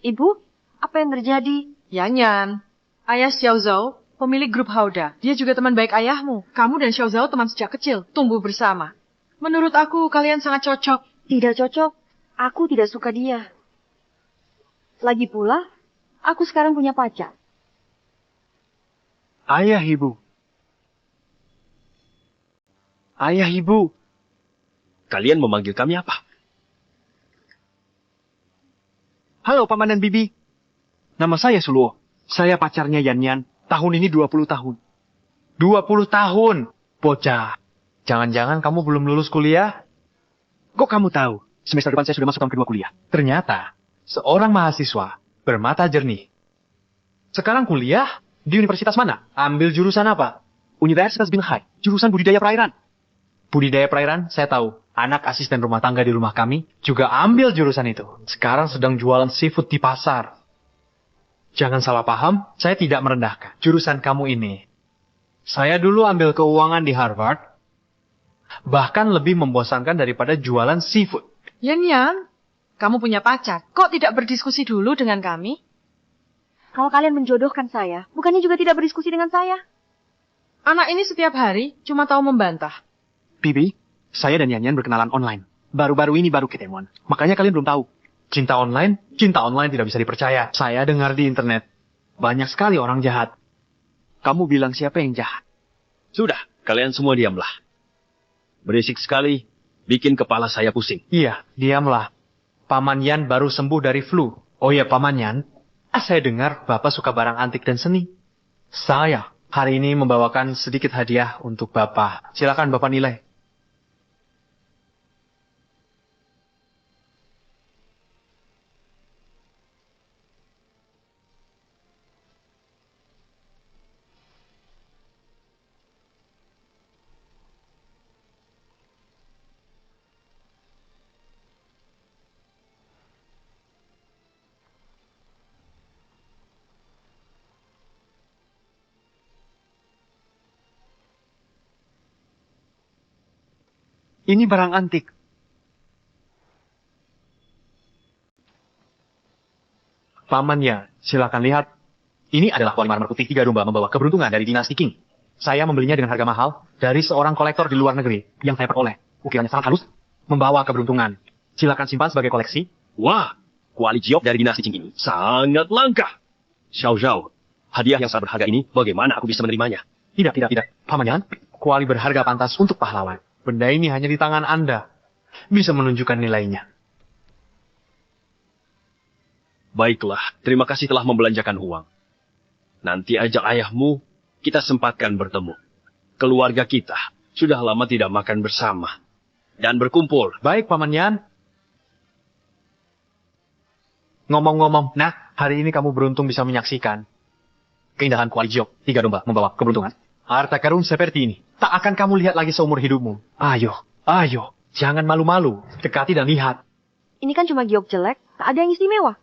Ibu, apa yang terjadi? Yanyan, ayah Xiao Zhou, pemilik grup Hauda. Dia juga teman baik ayahmu. Kamu dan Xiao Zhou teman sejak kecil, tumbuh bersama. Menurut aku, kalian sangat cocok. Tidak cocok. Aku tidak suka dia. Lagi pula, aku sekarang punya pacar. Ayah, ibu. Ayah, ibu. Kalian memanggil kami apa? Halo, Paman dan Bibi. Nama saya Suluo. Saya pacarnya Yanyan, Tahun ini 20 tahun. 20 tahun, bocah. Jangan-jangan kamu belum lulus kuliah? Kok kamu tahu? Semester depan saya sudah masuk tahun kedua kuliah. Ternyata, seorang mahasiswa bermata jernih. Sekarang kuliah di universitas mana? Ambil jurusan apa? Universitas Binghai, jurusan budidaya perairan. Budidaya perairan, saya tahu. Anak asisten rumah tangga di rumah kami juga ambil jurusan itu. Sekarang sedang jualan seafood di pasar. Jangan salah paham, saya tidak merendahkan jurusan kamu ini. Saya dulu ambil keuangan di Harvard, bahkan lebih membosankan daripada jualan seafood. Yan, kamu punya pacar. Kok tidak berdiskusi dulu dengan kami? Kalau kalian menjodohkan saya, bukannya juga tidak berdiskusi dengan saya? Anak ini setiap hari cuma tahu membantah. Bibi, saya dan Yanyan berkenalan online. Baru-baru ini baru ketemuan. Makanya kalian belum tahu. Cinta online tidak bisa dipercaya. Saya dengar di internet, banyak sekali orang jahat. Kamu bilang siapa yang jahat? Sudah, kalian semua diamlah. Berisik sekali, bikin kepala saya pusing. Iya, diamlah. Paman Yan baru sembuh dari flu. Oh iya, Paman Yan, saya dengar Bapak suka barang antik dan seni. Saya hari ini membawakan sedikit hadiah untuk Bapak. Silakan Bapak nilai. Ini barang antik. Paman Yan, silakan lihat. Ini adalah kuali marmer putih 3 domba membawa keberuntungan dari dinasti Qing. Saya membelinya dengan harga mahal dari seorang kolektor di luar negeri yang saya peroleh. Ukirannya sangat halus, membawa keberuntungan. Silakan simpan sebagai koleksi. Wah, kuali jiok dari dinasti Qing ini sangat langka. Xiao Zhao, hadiah yang sangat berharga ini, bagaimana aku bisa menerimanya? Tidak. Paman Yan, kuali berharga pantas untuk pahlawan. Benda ini hanya di tangan Anda. Bisa menunjukkan nilainya. Baiklah, terima kasih telah membelanjakan uang. Nanti ajak ayahmu, kita sempatkan bertemu. Keluarga kita sudah lama tidak makan bersama. Dan berkumpul. Baik, Paman Yan. Ngomong-ngomong, hari ini kamu beruntung bisa menyaksikan keindahan kuali jiok 3 domba membawa keberuntungan. Harta karun seperti ini tak akan kamu lihat lagi seumur hidupmu. Ayo, jangan malu-malu. Dekati dan lihat. Ini kan cuma giok jelek, tak ada yang istimewa.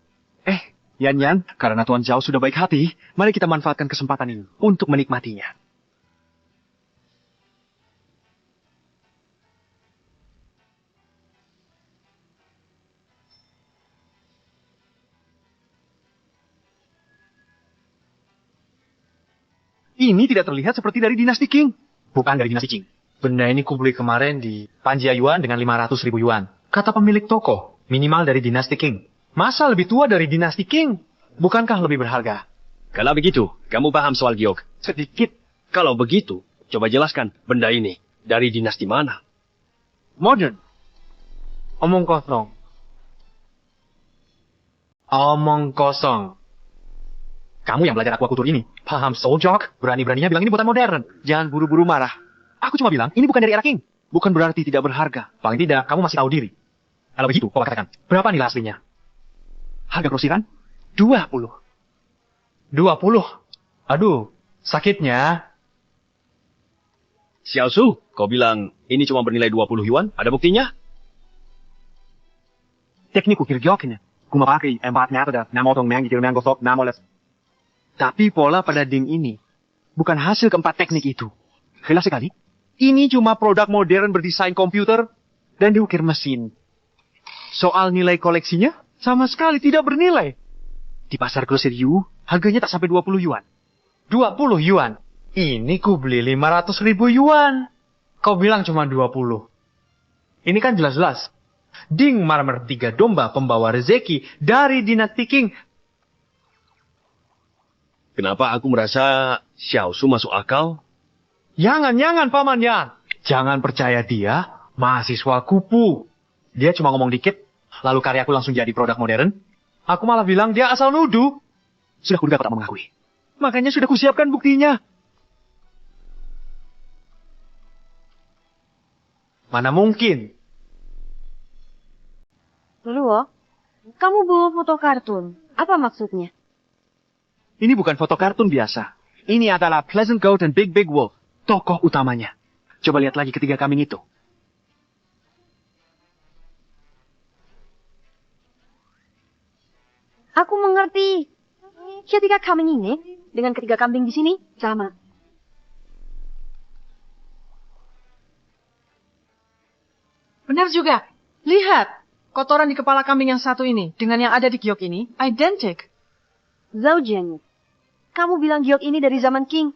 Yanyan, karena Tuan Zhao sudah baik hati, mari kita manfaatkan kesempatan ini untuk menikmatinya. Ini tidak terlihat seperti dari dinasti Qing. Bukan dari dinasti Qing. Benda ini kubeli kemarin di Panjia Yuan dengan 500.000 yuan. Kata pemilik toko, minimal dari dinasti Qing. Masa lebih tua dari dinasti Qing? Bukankah lebih berharga? Kalau begitu, kamu paham soal giok? Sedikit. Kalau begitu, coba jelaskan benda ini dari dinasti mana? Modern. Omong kosong. Kamu yang belajar aquakultur ini, paham soljok, berani-beraninya bilang ini buatan modern. Jangan buru-buru marah. Aku cuma bilang, ini bukan dari era Qing. Bukan berarti tidak berharga. Paling tidak, kamu masih tahu diri. Kalau begitu, kau katakan, berapa nilai aslinya? Harga grosiran? 20. 20? Aduh, sakitnya. Xiao Su, kau bilang ini cuma bernilai 20 yuan, ada buktinya? Teknik ukir gioknya. Kumapakai 4 metode, namotong menggigil menggosok, namoles. Tapi pola pada ding ini bukan hasil keempat teknik itu. Jelas sekali. Ini cuma produk modern berdesain komputer dan diukir mesin. Soal nilai koleksinya, sama sekali tidak bernilai. Di pasar grosir Yu, harganya tak sampai 20 yuan. 20 yuan? Ini ku beli 500.000 yuan. Kau bilang cuma 20. Ini kan jelas-jelas. Ding marmer 3 domba pembawa rezeki dari dinasti Qing. Kenapa aku merasa Xiao Su masuk akal? Jangan, Paman Yan. Jangan percaya dia, mahasiswa kupu. Dia cuma ngomong dikit, lalu karyaku langsung jadi produk modern. Aku malah bilang dia asal nuduh. Sudah kuduga kau tak mengakui. Makanya sudah kusiapkan buktinya. Mana mungkin? Luo, kamu bawa foto kartun. Apa maksudnya? Ini bukan foto kartun biasa. Ini adalah Pleasant Goat dan Big Big Wolf, tokoh utamanya. Coba lihat lagi ketiga kambing itu. Aku mengerti. Ketiga kambing ini dengan ketiga kambing di sini sama. Benar juga. Lihat, kotoran di kepala kambing yang satu ini dengan yang ada di giok ini identik. Zhao Jianyu, kamu bilang giok ini dari zaman King.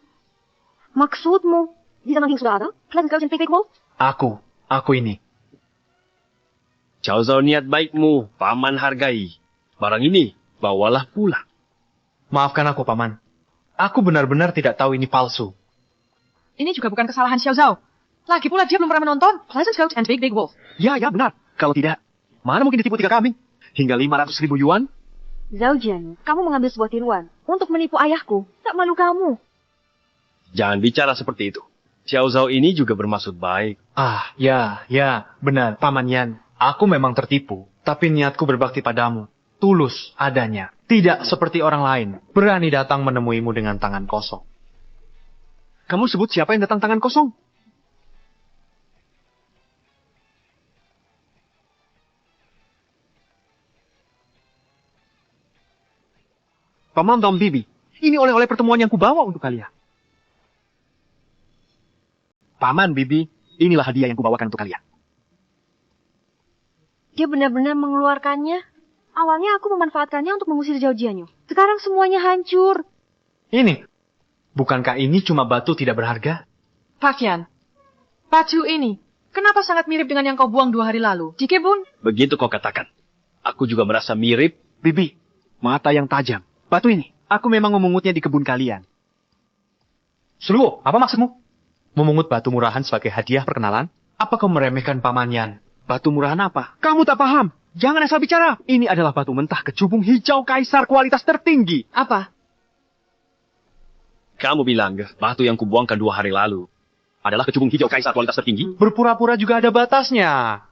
Maksudmu, di zaman King sudah ada? Pleasant Goat and Big Big Wolf? Aku ini. Cao Zhao niat baikmu, paman hargai. Barang ini, bawalah pulang. Maafkan aku, Paman. Aku benar-benar tidak tahu ini palsu. Ini juga bukan kesalahan Xiao Zhao. Lagi pula dia belum pernah menonton Pleasant Goat and Big Big Wolf. Ya, benar. Kalau tidak, mana mungkin ditipu 3 kambing? Hingga 500.000 yuan? Zhao Jianyu, kamu mengambil sebuah tiruan untuk menipu ayahku. Tak malu kamu. Jangan bicara seperti itu. Xiao Zhao ini juga bermaksud baik. Ya, benar, Paman Yan. Aku memang tertipu, tapi niatku berbakti padamu. Tulus adanya. Tidak seperti orang lain. Berani datang menemuimu dengan tangan kosong. Kamu sebut siapa yang datang tangan kosong? Paman Dom Bibi, ini oleh-oleh pertemuan yang kubawa untuk kalian. Paman Bibi, inilah hadiah yang kubawakan untuk kalian. Dia benar-benar mengeluarkannya. Awalnya aku memanfaatkannya untuk mengusir Zhao Jianyu. Sekarang semuanya hancur. Ini, bukankah ini cuma batu tidak berharga? Pak Yan, batu ini, kenapa sangat mirip dengan yang kau buang 2 hari lalu? Jike Bun? Begitu kau katakan. Aku juga merasa mirip. Bibi, mata yang tajam. Batu ini, aku memang memungutnya di kebun kalian. Suluo, apa maksudmu? Memungut batu murahan sebagai hadiah perkenalan? Apa kau meremehkan Paman Yan? Batu murahan apa? Kamu tak paham. Jangan asal bicara. Ini adalah batu mentah kecubung hijau kaisar kualitas tertinggi. Apa? Kamu bilang, batu yang kubuangkan 2 hari lalu adalah kecubung hijau kaisar kualitas tertinggi? Berpura-pura juga ada batasnya.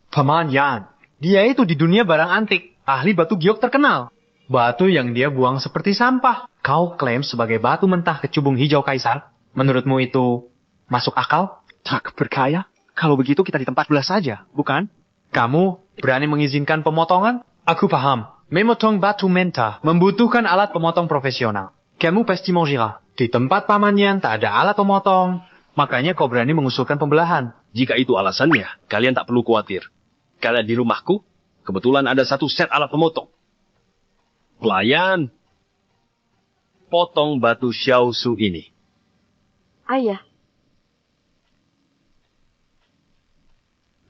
Paman Yan, dia itu di dunia barang antik, ahli batu giok terkenal. Batu yang dia buang seperti sampah. Kau klaim sebagai batu mentah kecubung hijau kaisar? Menurutmu itu masuk akal? Tak berkaya. Kalau begitu kita di tempat belah saja, bukan? Kamu berani mengizinkan pemotongan? Aku paham. Memotong batu mentah membutuhkan alat pemotong profesional. Kamu pasti mengira. Di tempat Paman Yan tak ada alat pemotong. Makanya kau berani mengusulkan pembelahan. Jika itu alasannya, kalian tak perlu khawatir. Karena di rumahku, kebetulan ada 1 set alat pemotong. Pelayan, potong batu Xiao Su ini. Ayah,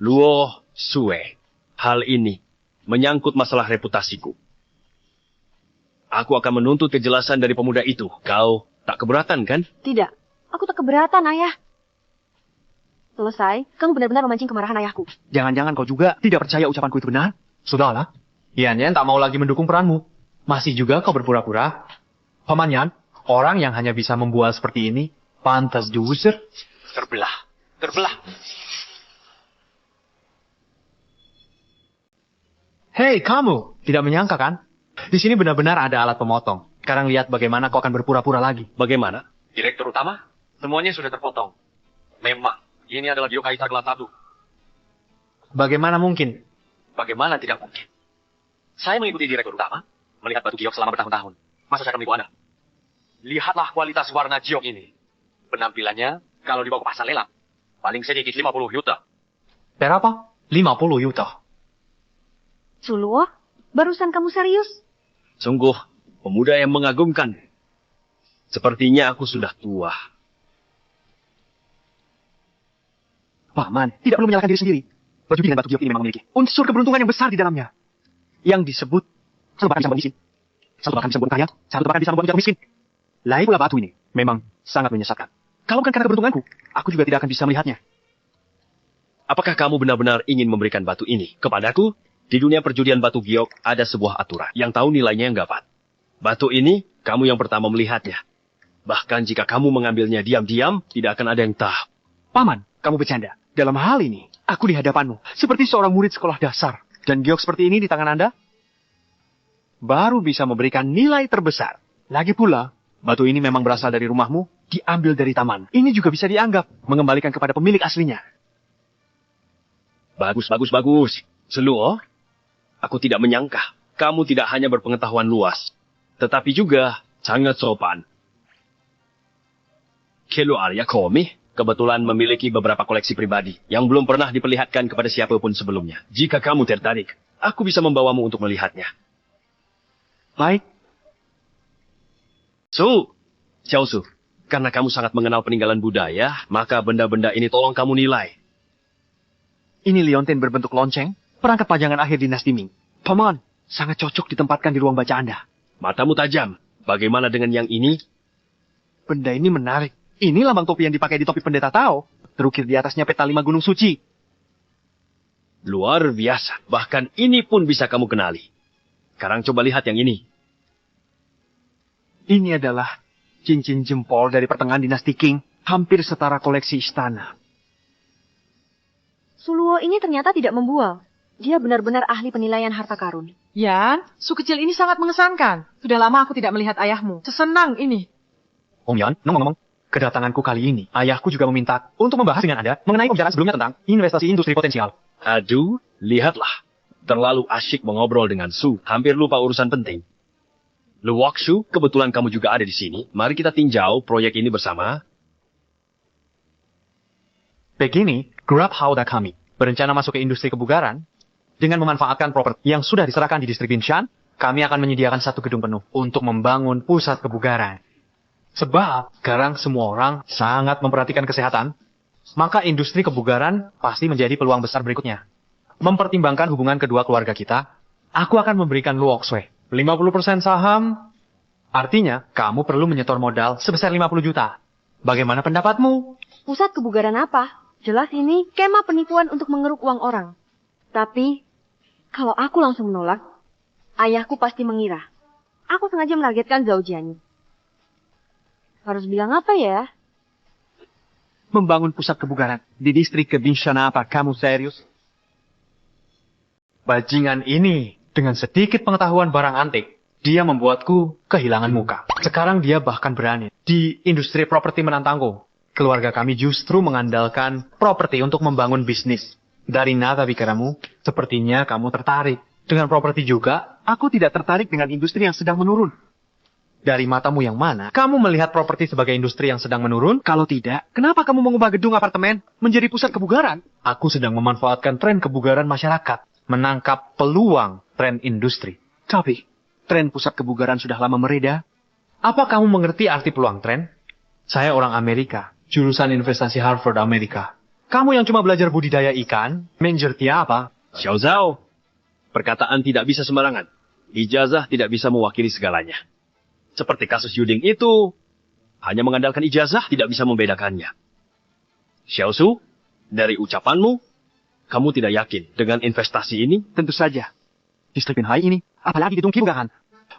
Luo Sue, hal ini menyangkut masalah reputasiku. Aku akan menuntut kejelasan dari pemuda itu. Kau tak keberatan, kan? tidak. Aku tak keberatan, ayah. Selesai, kamu benar-benar memancing kemarahan ayahku. Jangan-jangan kau juga tidak percaya ucapanku itu benar? Sudahlah. Yan tak mau lagi mendukung peranmu. Masih juga kau berpura-pura. Paman Yan, orang yang hanya bisa membual seperti ini, pantas diusir. Terbelah. Hei, kamu! Tidak menyangka kan? Di sini benar-benar ada alat pemotong. Sekarang lihat bagaimana kau akan berpura-pura lagi. Bagaimana? Direktur utama, semuanya sudah terpotong. Memang, ini adalah giok kaisar kelas 1. Bagaimana mungkin? Bagaimana tidak mungkin? Saya mengikuti direktur utama, melihat batu giok selama bertahun-tahun. Masa saya akan menipu Anda? Lihatlah kualitas warna giok ini. Penampilannya, kalau dibawa ke pasar lelang, paling sedikit 50 yuta. Berapa? 50 yuta. Suluo, barusan kamu serius? Sungguh, pemuda yang mengagumkan. Sepertinya aku sudah tua. Paman, tidak perlu menyalahkan diri sendiri. Baju dengan batu giok ini memang memiliki unsur keberuntungan yang besar di dalamnya. Yang disebut, satu bahkan bisa membuat miskin. Satu bahkan bisa membuat kaya, satu bahkan bisa membuat jatuh miskin. Lain pula batu ini memang sangat menyesatkan. Kalau bukan karena keberuntunganku, aku juga tidak akan bisa melihatnya. Apakah kamu benar-benar ingin memberikan batu ini kepadaku? Di dunia perjudian batu giok ada sebuah aturan yang tahu nilainya yang dapat. Batu ini, kamu yang pertama melihatnya. Bahkan jika kamu mengambilnya diam-diam, tidak akan ada yang tahu. Paman, kamu bercanda. Dalam hal ini, aku di hadapanmu, seperti seorang murid sekolah dasar. Dan giok seperti ini di tangan Anda, baru bisa memberikan nilai terbesar. Lagi pula, batu ini memang berasal dari rumahmu, diambil dari taman. Ini juga bisa dianggap mengembalikan kepada pemilik aslinya. Bagus, bagus, bagus. Seluo, aku tidak menyangka kamu tidak hanya berpengetahuan luas, tetapi juga sangat sopan. Kelo Arya Komi kebetulan memiliki beberapa koleksi pribadi yang belum pernah diperlihatkan kepada siapapun sebelumnya. Jika kamu tertarik, aku bisa membawamu untuk melihatnya. Baik. Xiaosu, karena kamu sangat mengenal peninggalan budaya, maka benda-benda ini tolong kamu nilai. Ini liontin berbentuk lonceng, perangkat pajangan akhir dinasti Ming. Paman, sangat cocok ditempatkan di ruang baca Anda. Matamu tajam. Bagaimana dengan yang ini? Benda ini menarik. Ini lambang topi yang dipakai di topi pendeta Tao. Terukir di atasnya peta 5 gunung suci. Luar biasa. Bahkan ini pun bisa kamu kenali. Sekarang coba lihat yang ini. Ini adalah cincin jempol dari pertengahan dinasti Qing. Hampir setara koleksi istana. Suluo ini ternyata tidak membual. Dia benar-benar ahli penilaian harta karun. Yan, su kecil ini sangat mengesankan. Sudah lama aku tidak melihat ayahmu. Sesenang ini. Om Yan, ngomong-ngomong. Kedatanganku kali ini, ayahku juga meminta untuk membahas dengan Anda mengenai pembicaraan sebelumnya tentang investasi industri potensial. Aduh, lihatlah. Terlalu asyik mengobrol dengan Su, hampir lupa urusan penting. Luwak Su, kebetulan kamu juga ada di sini. Mari kita tinjau proyek ini bersama. Begini, grup Hauda kami berencana masuk ke industri kebugaran dengan memanfaatkan properti yang sudah diserahkan di distrik Binshan. Kami akan menyediakan satu gedung penuh untuk membangun pusat kebugaran. Sebab sekarang semua orang sangat memperhatikan kesehatan, maka industri kebugaran pasti menjadi peluang besar berikutnya. Mempertimbangkan hubungan kedua keluarga kita, aku akan memberikan Luok Sui 50% saham. Artinya, kamu perlu menyetor modal sebesar 50 juta. Bagaimana pendapatmu? Pusat kebugaran apa? Jelas ini skema penipuan untuk mengeruk uang orang. Tapi, kalau aku langsung menolak, ayahku pasti mengira aku sengaja menargetkan Zhao Jianyi. Harus bilang apa ya? Membangun pusat kebugaran di distrik Binshan apa? Kamu serius? Bajingan ini, dengan sedikit pengetahuan barang antik, dia membuatku kehilangan muka. Sekarang dia bahkan berani di industri properti menantangku. Keluarga kami justru mengandalkan properti untuk membangun bisnis. Dari nada pikiramu, sepertinya kamu tertarik dengan properti juga. Aku tidak tertarik dengan industri yang sedang menurun. Dari matamu yang mana, kamu melihat properti sebagai industri yang sedang menurun? Kalau tidak, kenapa kamu mengubah gedung apartemen menjadi pusat kebugaran? Aku sedang memanfaatkan tren kebugaran masyarakat, menangkap peluang tren industri. Tapi, tren pusat kebugaran sudah lama mereda. Apa kamu mengerti arti peluang tren? Saya orang Amerika, jurusan investasi Harvard Amerika. Kamu yang cuma belajar budidaya ikan, mengerti apa? Xiao Zhao, perkataan tidak bisa sembarangan. Ijazah tidak bisa mewakili segalanya. Seperti kasus Yuding itu, hanya mengandalkan ijazah tidak bisa membedakannya. Xiao Su, dari ucapanmu, kamu tidak yakin dengan investasi ini? Tentu saja. Distrik Binhai ini, apalagi gedung kebugaran.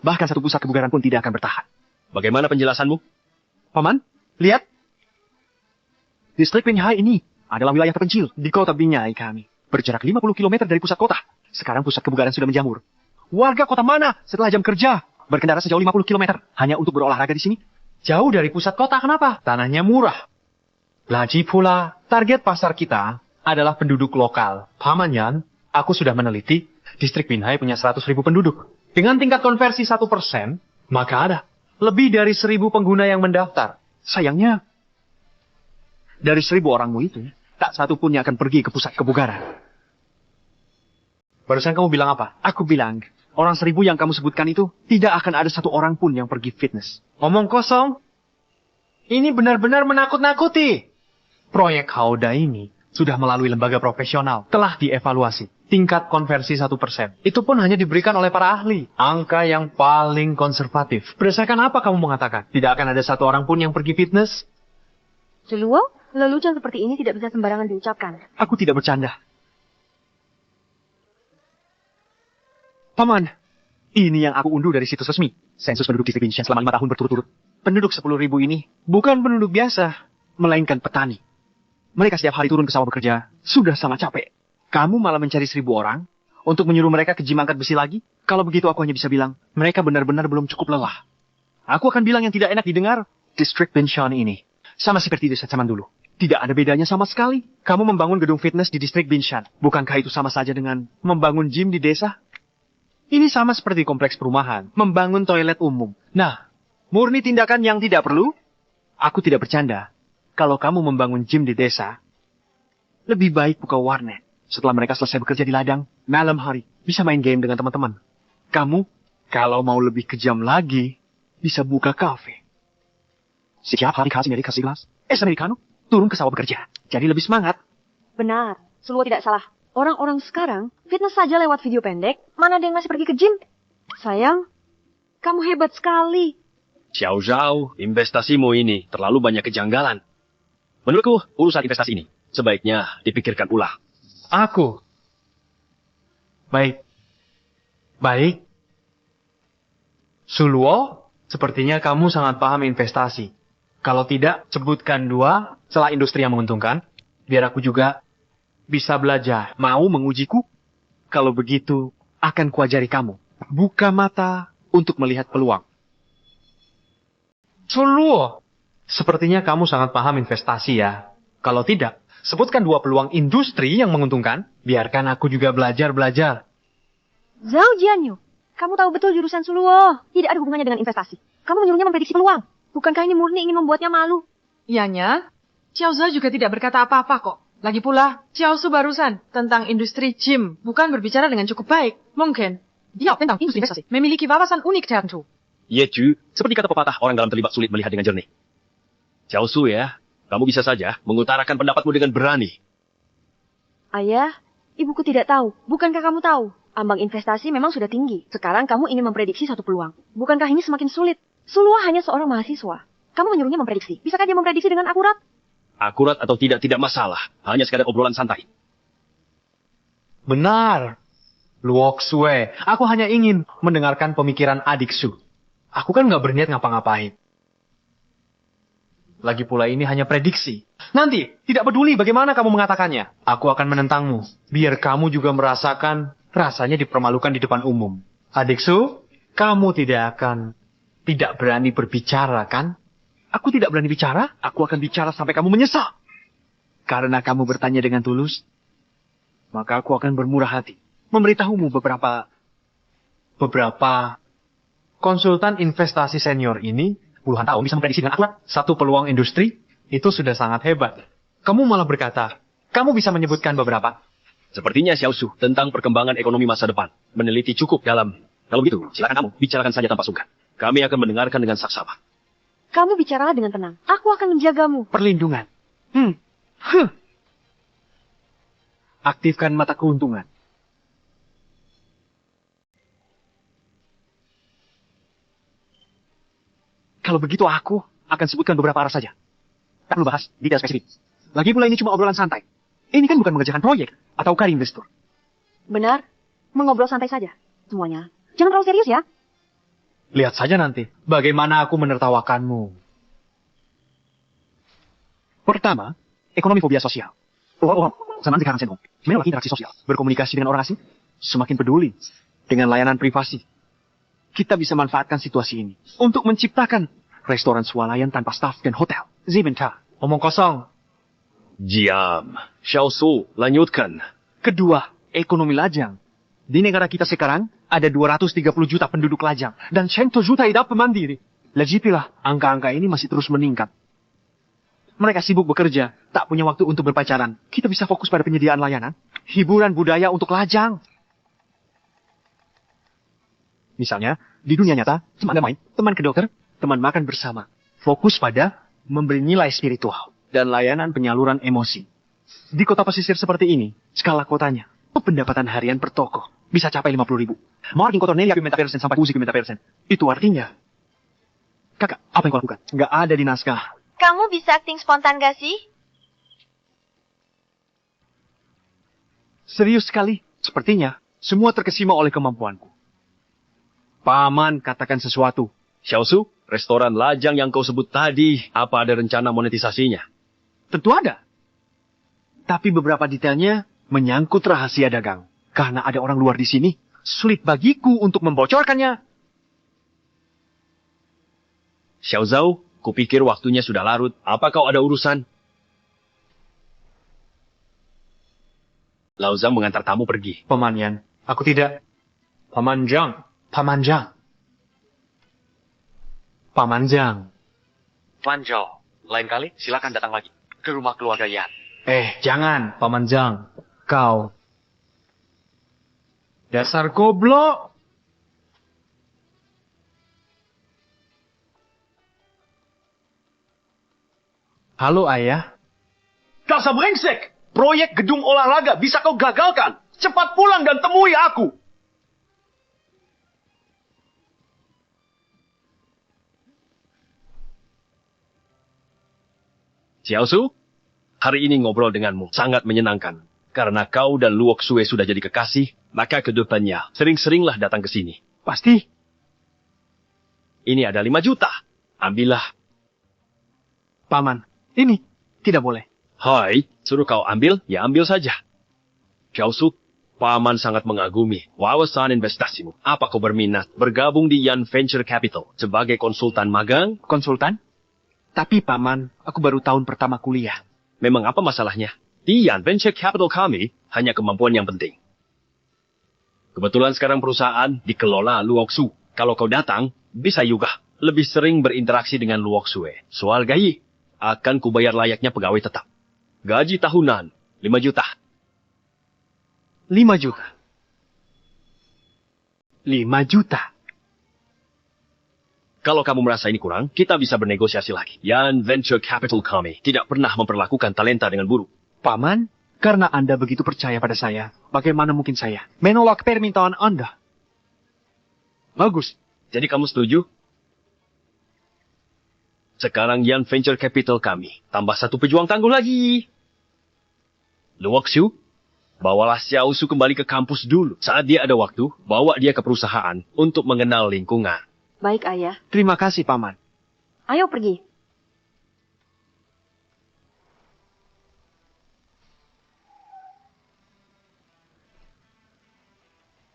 Bahkan satu pusat kebugaran pun tidak akan bertahan. Bagaimana penjelasanmu? Paman, lihat. Distrik Binhai ini adalah wilayah terpencil di kota Binyai kami. Berjarak 50 km dari pusat kota. Sekarang pusat kebugaran sudah menjamur. Warga kota mana setelah jam kerja berkendara sejauh 50 km hanya untuk berolahraga di sini? Jauh dari pusat kota, kenapa? Tanahnya murah. Lagi pula, target pasar kita adalah penduduk lokal. Paman Yan, aku sudah meneliti, distrik Binhai punya 100.000 penduduk. Dengan tingkat konversi 1%, maka ada lebih dari 1.000 pengguna yang mendaftar. Sayangnya, dari 1.000 orangmu itu, tak satu pun yang akan pergi ke pusat kebugaran. Barusan kamu bilang apa? Aku bilang, orang 1.000 yang kamu sebutkan itu, tidak akan ada satu orang pun yang pergi fitness. Ngomong kosong. Ini benar-benar menakut-nakuti. Proyek Hauda ini sudah melalui lembaga profesional, telah dievaluasi. Tingkat konversi 1%. Itu pun hanya diberikan oleh para ahli. Angka yang paling konservatif. Berdasarkan apa kamu mengatakan? Tidak akan ada satu orang pun yang pergi fitness? Seluo, lelucon seperti ini tidak bisa sembarangan diucapkan. Aku tidak bercanda. Paman, Ini yang aku unduh dari situs resmi. Sensus penduduk distrik Binshan selama 5 tahun berturut-turut. Penduduk 10.000 ini bukan penduduk biasa, melainkan petani. Mereka setiap hari turun ke sawah bekerja. Sudah sama capek. Kamu malah mencari 1.000 orang untuk menyuruh mereka ke gym angkat besi lagi? Kalau begitu aku hanya bisa bilang, mereka benar-benar belum cukup lelah. Aku akan bilang yang tidak enak didengar. Distrik Binshan ini sama seperti desa zaman dulu. Tidak ada bedanya sama sekali. Kamu membangun gedung fitness di distrik Binshan. Bukankah itu sama saja dengan membangun gym di desa? Ini sama seperti kompleks perumahan, membangun toilet umum. Nah, murni tindakan yang tidak perlu. Aku tidak bercanda. Kalau kamu membangun gym di desa, lebih baik buka warnet. Setelah mereka selesai bekerja di ladang, malam hari, bisa main game dengan teman-teman. Kamu, kalau mau lebih kejam lagi, bisa buka kafe. Setiap hari kasih gelas es americano, turun ke sawah bekerja. Jadi lebih semangat. Benar, Sulwo tidak salah. Orang-orang sekarang fitness saja lewat video pendek, mana ada yang masih pergi ke gym? Sayang, kamu hebat sekali. Xiao Zhao, investasimu ini terlalu banyak kejanggalan. Menurutku, urusan investasi ini sebaiknya dipikirkan ulang. Aku. Baik. Sulwo, sepertinya kamu sangat paham investasi. Kalau tidak, sebutkan 2 celah industri yang menguntungkan, biar aku juga bisa belajar. Mau mengujiku? Kalau begitu, akan kuajari kamu. Buka mata untuk melihat peluang. Sulwo, sepertinya kamu sangat paham investasi ya. Kalau tidak, sebutkan 2 peluang industri yang menguntungkan, biarkan aku juga belajar. Zhao Jianyu, kamu tahu betul jurusan Sulwo. Tidak ada hubungannya dengan investasi. Kamu menyuruhnya memprediksi peluang. Bukankah ini murni ingin membuatnya malu? Ianya, Xiao Zhao juga tidak berkata apa-apa kok. Lagi pula, Xiao Su barusan tentang industri gym bukan berbicara dengan cukup baik. Mungkin dia tentang industri investasi memiliki wawasan unik tertentu. Ye Ju, seperti kata pepatah, orang dalam terlibat sulit melihat dengan jernih. Xiao Su ya, kamu bisa saja mengutarakan pendapatmu dengan berani. Ayah, ibuku tidak tahu. Bukankah kamu tahu? Ambang investasi memang sudah tinggi. Sekarang kamu ingin memprediksi satu peluang. Bukankah ini semakin sulit? Sulwo hanya seorang mahasiswa. Kamu menyuruhnya memprediksi. Bisakah dia memprediksi dengan akurat? Akurat atau tidak masalah. Hanya sekadar obrolan santai. Benar. Luok Sue, aku hanya ingin mendengarkan pemikiran adik Su. Aku kan nggak berniat ngapa-ngapain. Lagi pula ini hanya prediksi. Nanti, tidak peduli bagaimana kamu mengatakannya. Aku akan menentangmu. Biar kamu juga merasakan rasanya dipermalukan di depan umum. Adik Su, kamu tidak berani berbicara, kan? Aku tidak berani bicara, aku akan bicara sampai kamu menyesal. Karena kamu bertanya dengan tulus, maka aku akan bermurah hati. Memberitahumu beberapa konsultan investasi senior ini puluhan tahun bisa memprediksi dengan akurat. Satu peluang industri, itu sudah sangat hebat. Kamu malah berkata, kamu bisa menyebutkan beberapa. Sepertinya Xiao Su tentang perkembangan ekonomi masa depan. Meneliti cukup dalam. Kalau begitu, silakan kamu bicarakan saja tanpa sungkan. Kami akan mendengarkan dengan saksama. Kamu bicaralah dengan tenang. Aku akan menjagamu. Perlindungan. Aktifkan mata keuntungan. Kalau begitu aku akan sebutkan beberapa arah saja. Tak perlu bahas detail spesifik. Lagi pula ini cuma obrolan santai. Ini kan bukan mengerjakan proyek atau cari investor. Benar. Mengobrol santai saja. Semuanya. Jangan terlalu serius ya. Lihat saja nanti, bagaimana aku menertawakanmu. Pertama, ekonomi fobia sosial. Memang interaksi sosial, berkomunikasi dengan orang asing, semakin peduli dengan layanan privasi. Kita bisa manfaatkan situasi ini untuk menciptakan restoran swalayan tanpa staf dan hotel. Zibenta. Omong kosong. Diam. Xiao Su, lanjutkan. Kedua, ekonomi lajang. Di negara kita sekarang, ada 230 juta penduduk lajang. Dan 100 juta hidup mandiri. Lagipilah, angka-angka ini masih terus meningkat. Mereka sibuk bekerja, tak punya waktu untuk berpacaran. Kita bisa fokus pada penyediaan layanan, hiburan budaya untuk lajang. Misalnya, di dunia nyata, teman main, teman ke dokter, teman makan bersama. Fokus pada memberi nilai spiritual dan layanan penyaluran emosi. Di kota pesisir seperti ini, skala kotanya, pendapatan harian per toko bisa capai 50.000. Marking kotor nelia % sampai usi %. Itu artinya, kakak, apa yang kau lakukan? Nggak ada di naskah. Kamu bisa acting spontan gak sih? Serius sekali. Sepertinya, semua terkesima oleh kemampuanku. Paman katakan sesuatu. Xiaosu, restoran lajang yang kau sebut tadi, apa ada rencana monetisasinya? Tentu ada. Tapi beberapa detailnya menyangkut rahasia dagang. Karena ada orang luar di sini, sulit bagiku untuk membocorkannya. Xiaozhou, kupikir waktunya sudah larut. Apa kau ada urusan? Lao Zhang mengantar tamu pergi. Paman Yan, aku tidak. Paman Zhang. Paman Zhang. Paman Zhang. Fan Zhao, lain kali silakan datang lagi ke rumah keluarga Yan. Jangan, Paman Zhang. Kau. Dasar goblok. Halo, Ayah. Dasar brengsek! Proyek gedung olahraga bisa kau gagalkan. Cepat pulang dan temui aku. Xiaosu, hari ini ngobrol denganmu sangat menyenangkan. Karena kau dan Luok Sue sudah jadi kekasih, maka kedepannya sering-seringlah datang ke sini. Pasti. Ini ada 5 juta. Ambillah. Paman, ini tidak boleh. Hai, suruh kau ambil, ya ambil saja. Xiaosu, Paman sangat mengagumi wawasan investasimu. Apa kau berminat bergabung di Yan Venture Capital sebagai konsultan magang? Konsultan? Tapi Paman, aku baru tahun pertama kuliah. Memang apa masalahnya? Di Yan Venture Capital kami, hanya kemampuan yang penting. Kebetulan sekarang perusahaan dikelola Luok Su. Kalau kau datang, bisa juga lebih sering berinteraksi dengan Luok Sue. Soal gaji, akan kubayar layaknya pegawai tetap. Gaji tahunan, 5 juta. 5 juta. 5 juta. Kalau kamu merasa ini kurang, kita bisa bernegosiasi lagi. Yan Venture Capital kami tidak pernah memperlakukan talenta dengan buruk. Paman, karena Anda begitu percaya pada saya, bagaimana mungkin saya menolak permintaan Anda? Bagus. Jadi kamu setuju? Sekarang Yan Venture Capital kami tambah 1 pejuang tangguh lagi. Luok Su, bawalah Xiaosu kembali ke kampus dulu. Saat dia ada waktu, bawa dia ke perusahaan untuk mengenal lingkungan. Baik, Ayah. Terima kasih, Paman. Ayo pergi.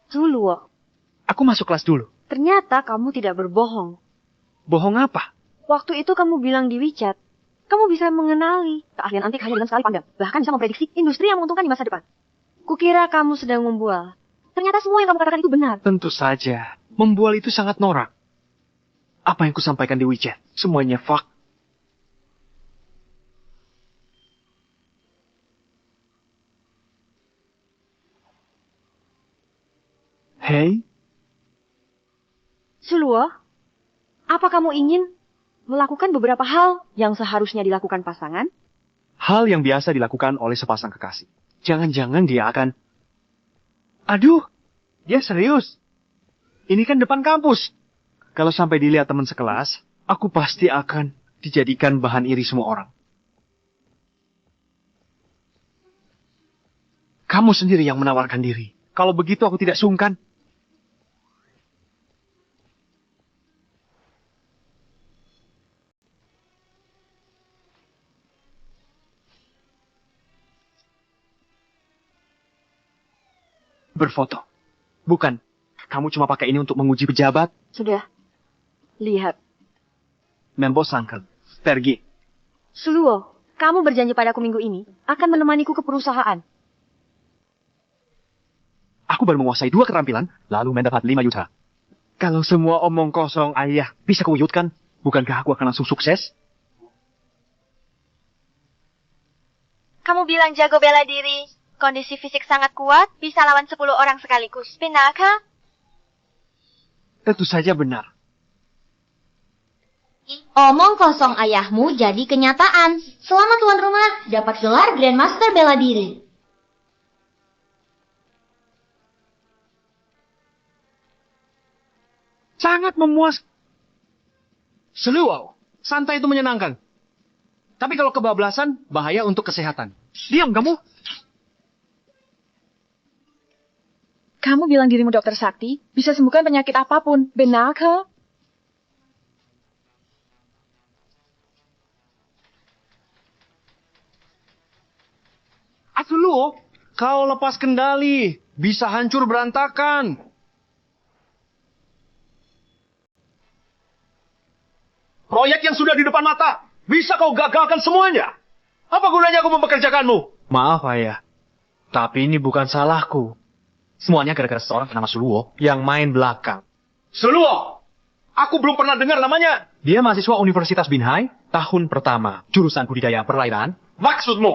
Zuluo, Aku masuk kelas dulu. ternyata kamu tidak berbohong. Bohong apa? Waktu itu kamu bilang di WeChat, kamu bisa mengenali keahlian antik hanya dengan sekali pandang. Bahkan bisa memprediksi industri yang menguntungkan di masa depan. Kukira kamu sedang membual. Ternyata semua yang kamu katakan itu benar. Tentu saja. Membual itu sangat norak. Apa yang kusampaikan di WeChat? Semuanya fak. Hei, Zuluo, apa kamu ingin melakukan beberapa hal yang seharusnya dilakukan pasangan? hal yang biasa dilakukan oleh sepasang kekasih. Jangan-jangan dia akan... Aduh, dia serius. Ini kan depan kampus. Kalau sampai dilihat teman sekelas, aku pasti akan dijadikan bahan iri semua orang. Kamu sendiri yang menawarkan diri. Kalau begitu aku tidak sungkan. Berfoto. Bukan. Kamu cuma pakai ini untuk menguji pejabat. Sudah. Lihat. Membosankan. Pergi. Zuluo, kamu berjanji padaku minggu ini akan menemaniku ke perusahaan. Aku baru menguasai 2 keterampilan, lalu mendapat 5 juta. Kalau semua omong kosong, ayah, bisa kuwujudkan? Bukankah aku akan langsung sukses? Kamu bilang jago bela diri. Kondisi fisik sangat kuat, bisa lawan 10 orang sekaligus. Benar kah? Tentu saja benar. Omong kosong ayahmu jadi kenyataan. Selamat tuan rumah dapat gelar Grandmaster bela diri. Sangat memuas. Seluau. Santai itu menyenangkan. Tapi kalau kebablasan, bahaya untuk kesehatan. Diam kamu. Kamu bilang dirimu dokter sakti, bisa sembuhkan penyakit apapun. Benar ke? Asulu, kau lepas kendali. Bisa hancur berantakan. Proyek yang sudah di depan mata, bisa kau gagalkan semuanya. Apa gunanya aku mempekerjakanmu? Maaf, Ayah. Tapi ini bukan salahku. Semuanya gara-gara seorang bernama Suluo yang main belakang. Suluo, aku belum pernah dengar namanya. Dia mahasiswa Universitas Binhai, tahun pertama, jurusan budidaya perairan. Maksudmu,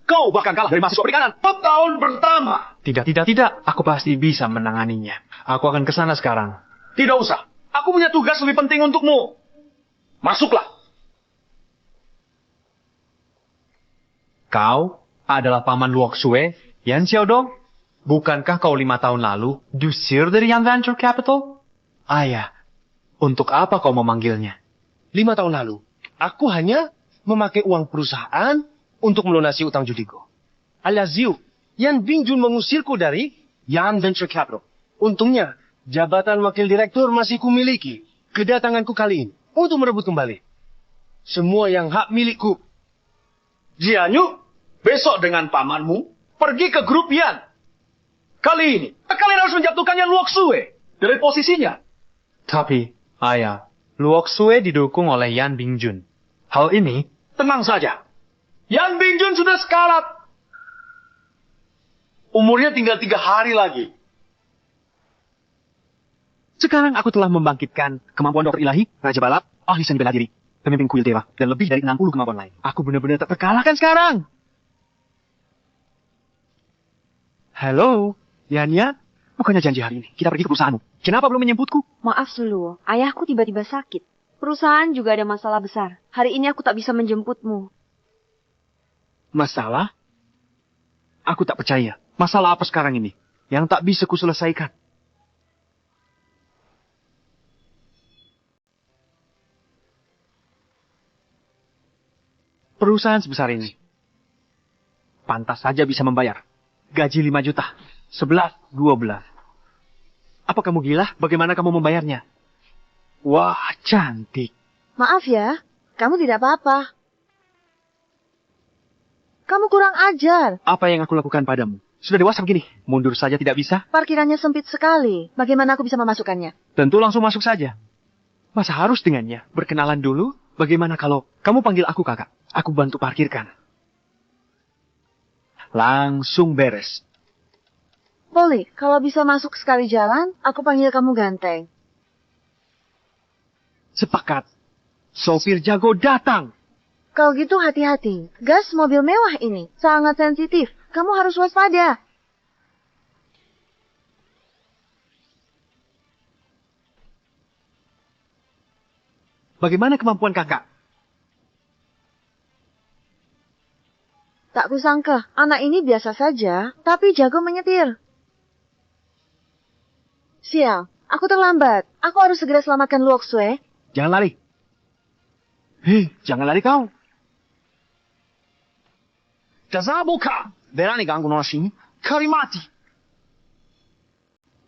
kau bahkan kalah dari mahasiswa perikanan tahun pertama. Tidak. Aku pasti bisa menanganinya. Aku akan ke sana sekarang. Tidak usah. Aku punya tugas lebih penting untukmu. Masuklah. Kau adalah paman Luok Sue, Yan Xiaodong. Bukankah kau 5 tahun lalu diusir dari Yan Venture Capital? Ayah, untuk apa kau memanggilnya? 5 tahun lalu, aku hanya memakai uang perusahaan untuk melunasi utang judiku. Alias Ziu, Yan Bingjun mengusirku dari Yan Venture Capital. Untungnya, jabatan wakil direktur masih kumiliki. Kedatanganku kali ini untuk merebut kembali semua yang hak milikku. Jianyu, besok dengan pamanmu pergi ke grup Yan. Kali ini, kalian harus menjatuhkan Yan Luok Sue dari posisinya. Tapi, Ayah, Luok Sue didukung oleh Yan Bingjun. Hal ini, Tenang saja. Yan Bingjun sudah sekarat. Umurnya tinggal 3 hari lagi. Sekarang aku telah membangkitkan kemampuan dokter ilahi, raja balap, ahli seni bela diri, pemimpin kuil dewa, dan lebih dari 60 kemampuan lain. Aku benar-benar tak terkalahkan sekarang. Halo, Yan, bukannya janji hari ini kita pergi ke perusahaanmu. Kenapa belum menjemputku? Maaf, Suluo. Ayahku tiba-tiba sakit. Perusahaan juga ada masalah besar. Hari ini aku tak bisa menjemputmu. Masalah? Aku tak percaya. Masalah apa sekarang ini yang tak bisa kuselesaikan? Perusahaan sebesar ini pantas saja bisa membayar gaji 5 juta, 11, 12. Apa kamu gila? Bagaimana kamu membayarnya? Wah, cantik. Maaf ya, kamu tidak apa-apa. Kamu kurang ajar. Apa yang aku lakukan padamu? Sudah dewasa begini, mundur saja tidak bisa? Parkirannya sempit sekali. Bagaimana aku bisa memasukkannya? Tentu langsung masuk saja. Masa harus dengannya? Berkenalan dulu? Bagaimana kalau kamu panggil aku kakak? Aku bantu parkirkan. Langsung beres. Boleh, kalau bisa masuk sekali jalan, aku panggil kamu ganteng. Sepakat. Sopir jago datang. Kalau gitu hati-hati. Gas mobil mewah ini sangat sensitif. Kamu harus waspada. Bagaimana kemampuan kakak? Tak kusangka, anak ini biasa saja, tapi jago menyetir. Sial, aku terlambat. Aku harus segera selamatkan Luok Sue. Jangan lari. Hei, jangan lari kau. Tazabuka, berani ganggu nona sini, kari mati.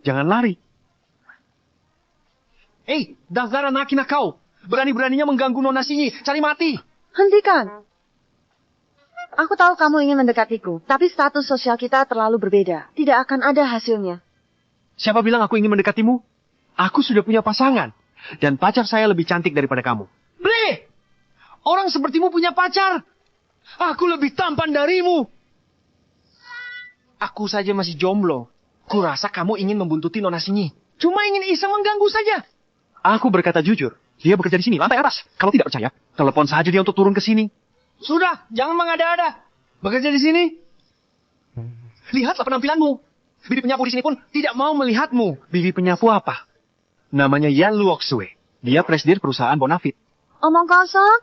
Jangan lari. Dasar anak kau. Berani-beraninya mengganggu nona sini, cari mati. Hentikan. Aku tahu kamu ingin mendekatiku, tapi status sosial kita terlalu berbeda. Tidak akan ada hasilnya. Siapa bilang aku ingin mendekatimu? Aku sudah punya pasangan. Dan pacar saya lebih cantik daripada kamu. Bre! Orang sepertimu punya pacar. Aku lebih tampan darimu. Aku saja masih jomblo. Kurasa kamu ingin membuntuti nona Sinyi. Cuma ingin iseng mengganggu saja. Aku berkata jujur. Dia bekerja di sini, lantai atas. Kalau tidak percaya, telepon saja dia untuk turun ke sini. Sudah, jangan mengada-ada. Bekerja di sini. Lihatlah penampilanmu. Bibi penyapu di sini pun tidak mau melihatmu. Bibi penyapu apa? Namanya Yan Luok Sue. Dia presiden perusahaan Bonafit. Omong kosong.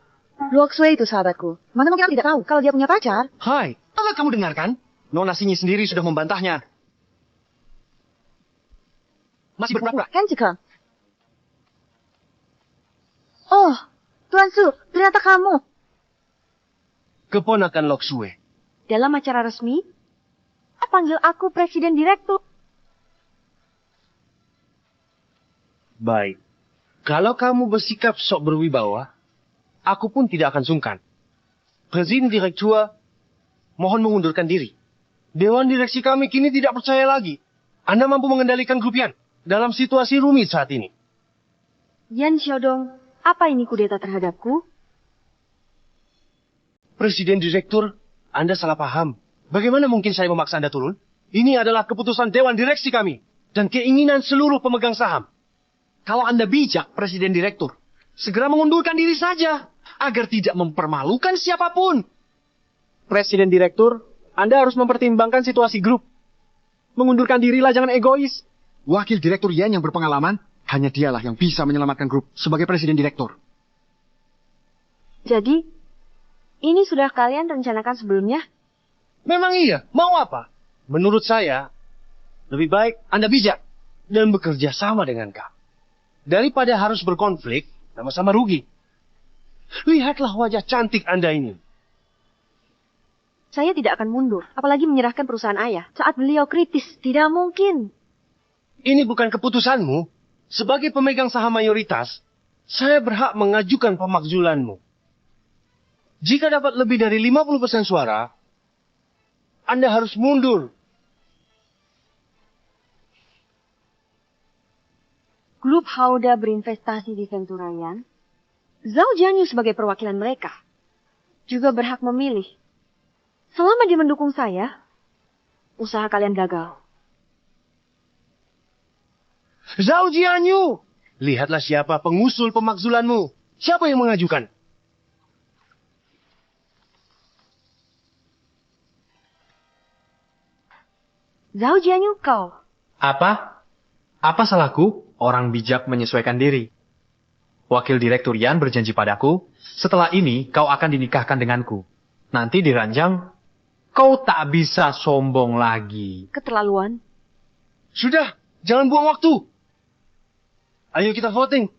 Luok Sue itu sahabatku. Mana mungkin aku tidak tahu kalau dia punya pacar? Hai, apa kamu dengarkan? Nona Sinyi sendiri sudah membantahnya. Masih berpura-pura. Kan juga. Oh, Tuan Su, ternyata kamu. Keponakan Lok Sue. Dalam acara resmi, panggil aku presiden direktur. Baik. Kalau kamu bersikap sok berwibawa, aku pun tidak akan sungkan. Presiden Direktur mohon mengundurkan diri. Dewan direksi kami kini tidak percaya lagi. Anda mampu mengendalikan grup Yan dalam situasi rumit saat ini. Yan Xiaodong, apa ini kudeta terhadapku? Presiden Direktur, Anda salah paham. Bagaimana mungkin saya memaksa Anda turun? Ini adalah keputusan Dewan Direksi kami dan keinginan seluruh pemegang saham. Kalau Anda bijak, Presiden Direktur, segera mengundurkan diri saja agar tidak mempermalukan siapapun. Presiden Direktur, Anda harus mempertimbangkan situasi grup. Mengundurkan dirilah, jangan egois. Wakil Direktur Yan yang berpengalaman, hanya dialah yang bisa menyelamatkan grup sebagai Presiden Direktur. Jadi, ini sudah kalian rencanakan sebelumnya? Memang iya, mau apa? Menurut saya, lebih baik Anda bijak dan bekerja sama dengan kami. Daripada harus berkonflik, sama-sama rugi. Lihatlah wajah cantik Anda ini. Saya tidak akan mundur, apalagi menyerahkan perusahaan ayah saat beliau kritis. Tidak mungkin. Ini bukan keputusanmu. Sebagai pemegang saham mayoritas, saya berhak mengajukan pemakzulanmu. Jika dapat lebih dari 50% suara, Anda harus mundur. Grup Hauda berinvestasi di Ventura Yan. Zhao Jianyu sebagai perwakilan mereka juga berhak memilih. Selama dia mendukung saya, usaha kalian gagal. Zhao Jianyu, lihatlah siapa pengusul pemakzulanmu. Siapa yang mengajukan? Zhao Jianyu kau. Apa? Apa salahku? Orang bijak menyesuaikan diri. Wakil Direktur Yan berjanji padaku, setelah ini kau akan dinikahkan denganku. Nanti diranjang, kau tak bisa sombong lagi. Keterlaluan. Sudah, jangan buang waktu. Ayo kita voting.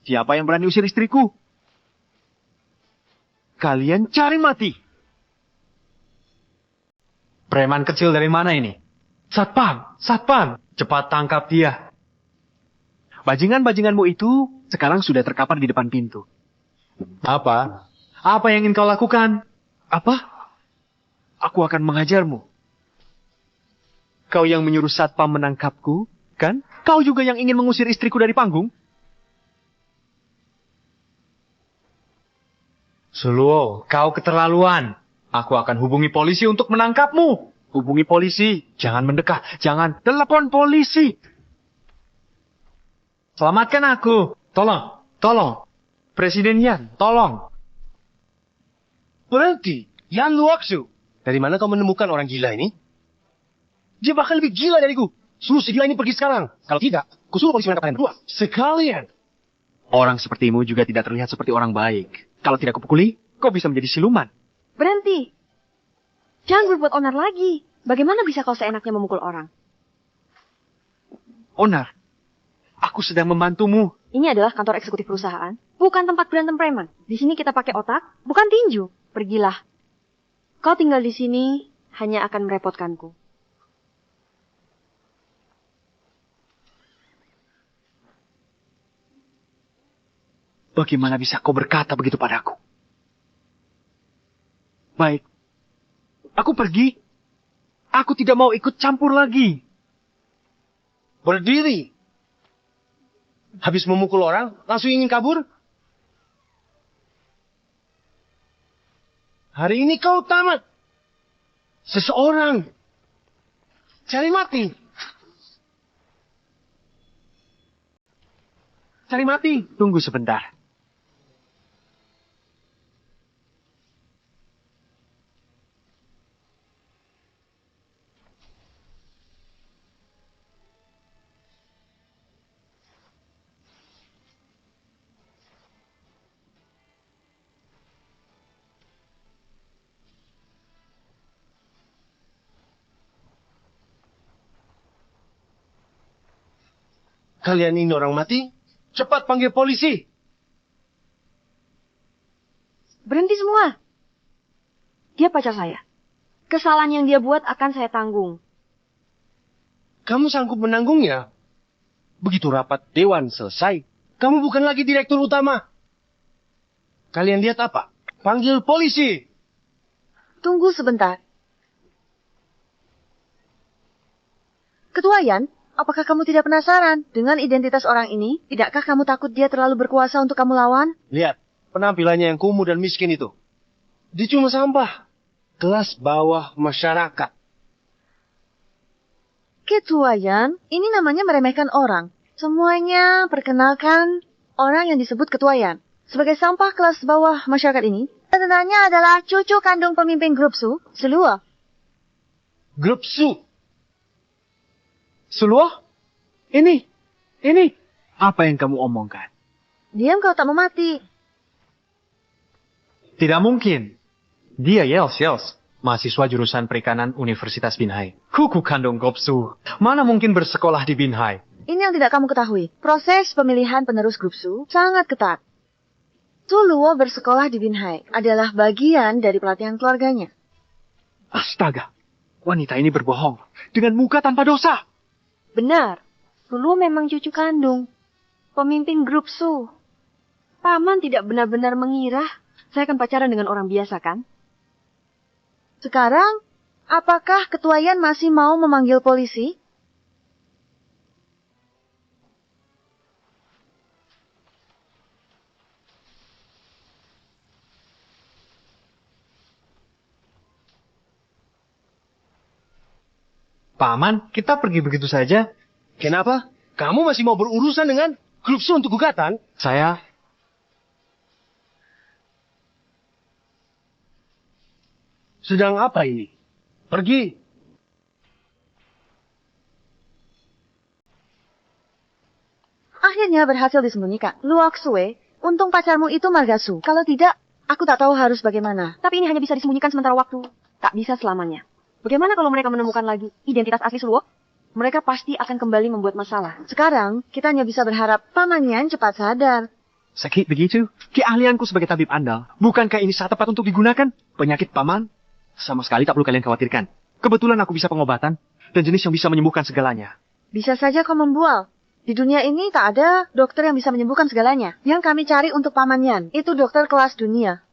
Siapa yang berani usir istriku? Kalian cari mati. Preman kecil dari mana ini? Satpam, Satpam, cepat tangkap dia. Bajingan-bajinganmu itu sekarang sudah terkapar di depan pintu. Apa? Apa yang ingin kau lakukan? Apa? Aku akan mengajarmu. Kau yang menyuruh Satpam menangkapku, kan? Kau juga yang ingin mengusir istriku dari panggung? Suluo, kau keterlaluan. Aku akan hubungi polisi untuk menangkapmu. Hubungi polisi. Jangan mendekat. Jangan. Telepon polisi. Selamatkan aku. Tolong. Tolong. Presiden Yan, tolong. Berhenti. Yan Luoksu. Dari mana kau menemukan orang gila ini? Dia bahkan lebih gila dariku. Suruh si gila ini pergi sekarang. Kalau tidak, kusuruh polisi menangkap kalian berdua. Sekalian. Orang sepertimu juga tidak terlihat seperti orang baik. Kalau tidak kupukuli, kau bisa menjadi siluman. Berhenti. Jangan berbuat onar lagi. Bagaimana bisa kau seenaknya memukul orang? Onar? Aku sedang membantumu. Ini adalah kantor eksekutif perusahaan, bukan tempat berantem preman. Di sini kita pakai otak, bukan tinju. Pergilah. Kau tinggal di sini hanya akan merepotkanku. Bagaimana bisa kau berkata begitu padaku? Baik. Aku pergi. Aku tidak mau ikut campur lagi. Berdiri. Habis memukul orang, langsung ingin kabur? Hari ini kau tamat. Seseorang. Cari mati. Cari mati. Tunggu sebentar. Kalian ini orang mati? Cepat panggil polisi. Berhenti semua. Dia pacar saya. Kesalahan yang dia buat akan saya tanggung. Kamu sanggup menanggungnya? Begitu rapat dewan selesai, kamu bukan lagi direktur utama. Kalian lihat apa? Panggil polisi. Tunggu sebentar. Ketua Yan, apakah kamu tidak penasaran dengan identitas orang ini? Tidakkah kamu takut dia terlalu berkuasa untuk kamu lawan? Lihat, penampilannya yang kumuh dan miskin itu. Dia cuma sampah. Kelas bawah masyarakat. Ketua Yan, ini namanya meremehkan orang. Semuanya perkenalkan orang yang disebut Ketua Yan. Sebagai sampah kelas bawah masyarakat ini, sebenarnya adalah cucu kandung pemimpin grup Su, Seluo. Grup Su. Seluah? Ini. Apa yang kamu omongkan? Diam kau tak mau mati. Tidak mungkin. Dia Yels. Mahasiswa jurusan perikanan Universitas Binhai. Kuku kandung Gopsu. Mana mungkin bersekolah di Binhai? Ini yang tidak kamu ketahui. Proses pemilihan penerus grup Su sangat ketat. Seluo bersekolah di Binhai adalah bagian dari pelatihan keluarganya. Astaga. Wanita ini berbohong. Dengan muka tanpa dosa. Benar. Seluo memang cucu kandung pemimpin grup Su. Paman tidak benar-benar mengira saya akan pacaran dengan orang biasa, kan? Sekarang, apakah Ketua Yan masih mau memanggil polisi? Paman, kita pergi begitu saja. Kenapa? Kamu masih mau berurusan dengan grup Su untuk gugatan? Saya... Sedang apa ini? Pergi. Akhirnya berhasil disembunyikan. Luok Sue, untung pacarmu itu Margasu. Kalau tidak, aku tak tahu harus bagaimana. Tapi ini hanya bisa disembunyikan sementara waktu. Tak bisa selamanya. Bagaimana kalau mereka menemukan lagi identitas asli Luok? Mereka pasti akan kembali membuat masalah. Sekarang, kita hanya bisa berharap pamannya cepat sadar. Sakit begitu? Keahlianku sebagai tabib andal. Bukankah ini saat tepat untuk digunakan? Penyakit paman? Sama sekali tak perlu kalian khawatirkan. Kebetulan aku bisa pengobatan. Dan jenis yang bisa menyembuhkan segalanya. Bisa saja kau membual. Di dunia ini tak ada dokter yang bisa menyembuhkan segalanya. Yang kami cari untuk pamannya, itu dokter kelas dunia.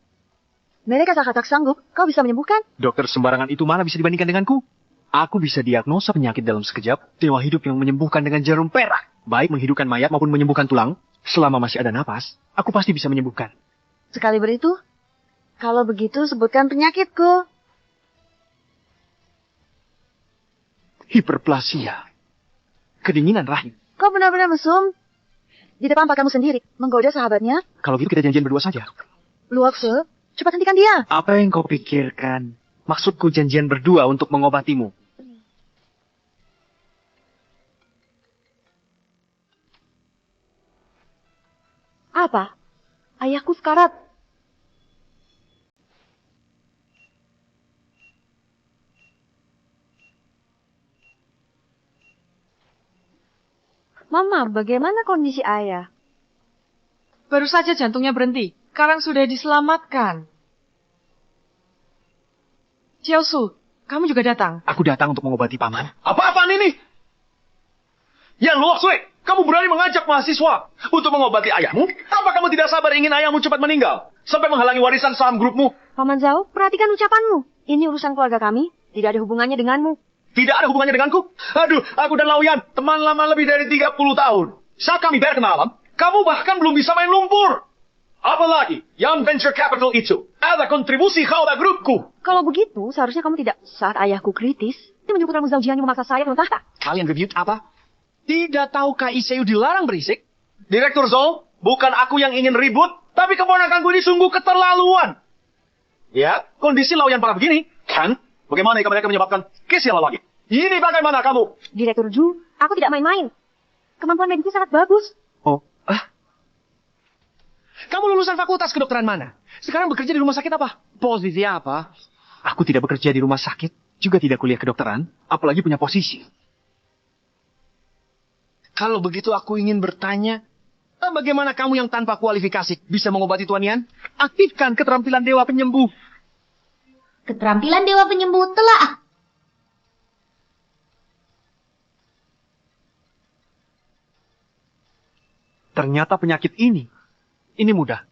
Mereka tak sanggup, kau bisa menyembuhkan? Dokter sembarangan itu mana bisa dibandingkan denganku? Aku bisa diagnosa penyakit dalam sekejap. Dewa hidup yang menyembuhkan dengan jarum perak. Baik menghidupkan mayat maupun menyembuhkan tulang. Selama masih ada napas, aku pasti bisa menyembuhkan. Sekali beritu, kalau begitu sebutkan penyakitku. Hiperplasia. Kedinginan rahim. Kau benar-benar mesum. Di depan kamu sendiri, menggoda sahabatnya. Kalau gitu kita janjian berdua saja. Luokse, cepat hentikan dia. Apa yang kau pikirkan? Maksudku janjian berdua untuk mengobatimu. Apa? Ayahku sekarat. Mama, bagaimana kondisi ayah? Baru saja jantungnya berhenti. Sekarang sudah diselamatkan. Xiaosu, kamu juga datang. Aku datang untuk mengobati paman. Apa-apaan ini? Ya Luok Sui, kamu berani mengajak mahasiswa untuk mengobati ayahmu? Apa kamu tidak sabar ingin ayahmu cepat meninggal? Sampai menghalangi warisan saham grupmu? Paman Zhao, perhatikan ucapanmu. Ini urusan keluarga kami, tidak ada hubungannya denganmu. Tidak ada hubungannya denganku? Aduh, aku dan Lauyan, teman lama lebih dari 30 tahun. Saat kami berkenalan, kamu bahkan belum bisa main lumpur. Apalagi, yang venture capital itu ada kontribusi kepada grupku. Kalau begitu, seharusnya kamu tidak. Saat ayahku kritis, dia menyebut Ramu Zhao memaksa saya turun tahta. Kalian review apa? Tidak tahukah ICU dilarang berisik? Direktur Zhou, bukan aku yang ingin ribut, tapi keponakanku ini sungguh keterlaluan. Ya, kondisi Lauyan parah begini, kan? Bagaimana jika mereka menyebabkan kesialan lagi? Ini bagaimana kamu? Direktur Zhu, aku tidak main-main. Kemampuan medisnya sangat bagus. Kamu lulusan fakultas kedokteran mana? Sekarang bekerja di rumah sakit apa? Posisi apa? Aku tidak bekerja di rumah sakit, juga tidak kuliah kedokteran, apalagi punya posisi. Kalau begitu aku ingin bertanya, Bagaimana kamu yang tanpa kualifikasi bisa mengobati Tuan Yan? Aktifkan keterampilan Dewa Penyembuh. Keterampilan Dewa Penyembuh telah Ternyata penyakit ini mudah.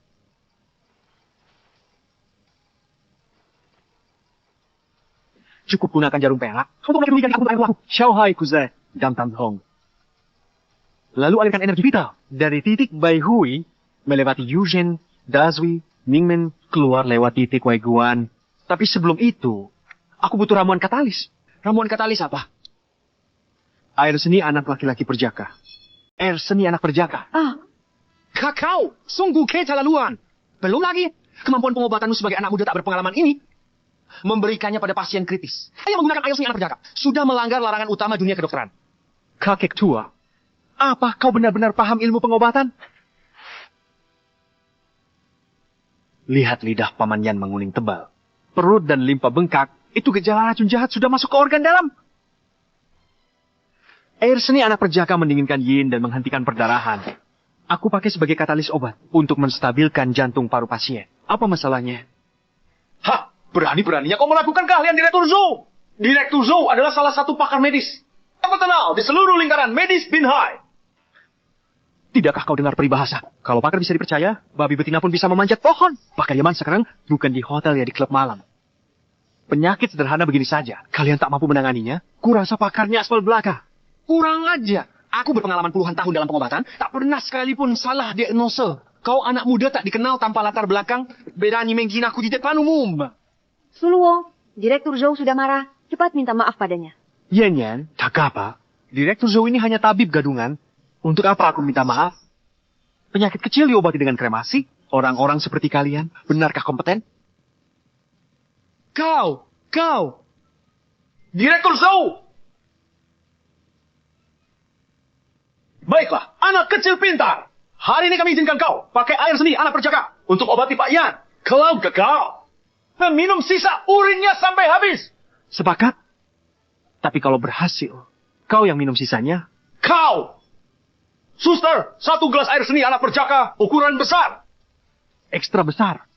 Cukup gunakan jarum perak untuk mengakhiri aku air laku. Xiaohai Kuzai dan Tan Hong. Lalu alirkan energi vital dari titik Bai Hui melewati Yuzhen, Dazui, Ningmen keluar lewat titik Wei Guan. Tapi sebelum itu, aku butuh ramuan katalis. Ramuan katalis apa? Air seni anak laki-laki perjaka. Air seni anak perjaka. Kakao, sungguh keterlaluan. Belum lagi, kemampuan pengobatanmu sebagai anak muda tak berpengalaman ini memberikannya pada pasien kritis. Hanya menggunakan air seni anak perjaka. Sudah melanggar larangan utama dunia kedokteran. Kakek tua, apa kau benar-benar paham ilmu pengobatan? Lihat lidah Paman Yan menguning tebal. Perut dan limpa bengkak, itu gejala racun jahat sudah masuk ke organ dalam. Air seni anak perjaka mendinginkan yin dan menghentikan perdarahan. Aku pakai sebagai katalis obat untuk menstabilkan jantung paru pasien. Apa masalahnya? Hah, berani-beraninya kau melakukan keahlian Direktur Zhou. Direktur Zhou adalah salah satu pakar medis yang terkenal di seluruh lingkaran medis Binhai. Tidakkah kau dengar peribahasa? Kalau pakar bisa dipercaya, babi betina pun bisa memanjat pohon. Pakar Yaman sekarang bukan di hotel ya, di klub malam. Penyakit sederhana begini saja. Kalian tak mampu menanganinya? Kurasa pakarnya aspal belaka. Kurang aja. Aku berpengalaman puluhan tahun dalam pengobatan, tak pernah sekalipun salah diagnose. Kau anak muda tak dikenal tanpa latar belakang, berani menghinaku di depan umum. Suluo, Direktur Zhou sudah marah. Cepat minta maaf padanya. Yan, tak apa. Direktur Zhou ini hanya tabib gadungan. Untuk apa aku minta maaf? Penyakit kecil diobati dengan kremasi. Orang-orang seperti kalian, benarkah kompeten? Kau! Direktur Zhou! Baiklah, anak kecil pintar. Hari ini kami izinkan kau pakai air seni anak perjaka untuk obati Pak Yan. Kalau gagal, dan minum sisa urinnya sampai habis. Sepakat? Tapi kalau berhasil, kau yang minum sisanya? Kau! Suster, 1 gelas air seni anak perjaka, ukuran besar. Ekstra besar.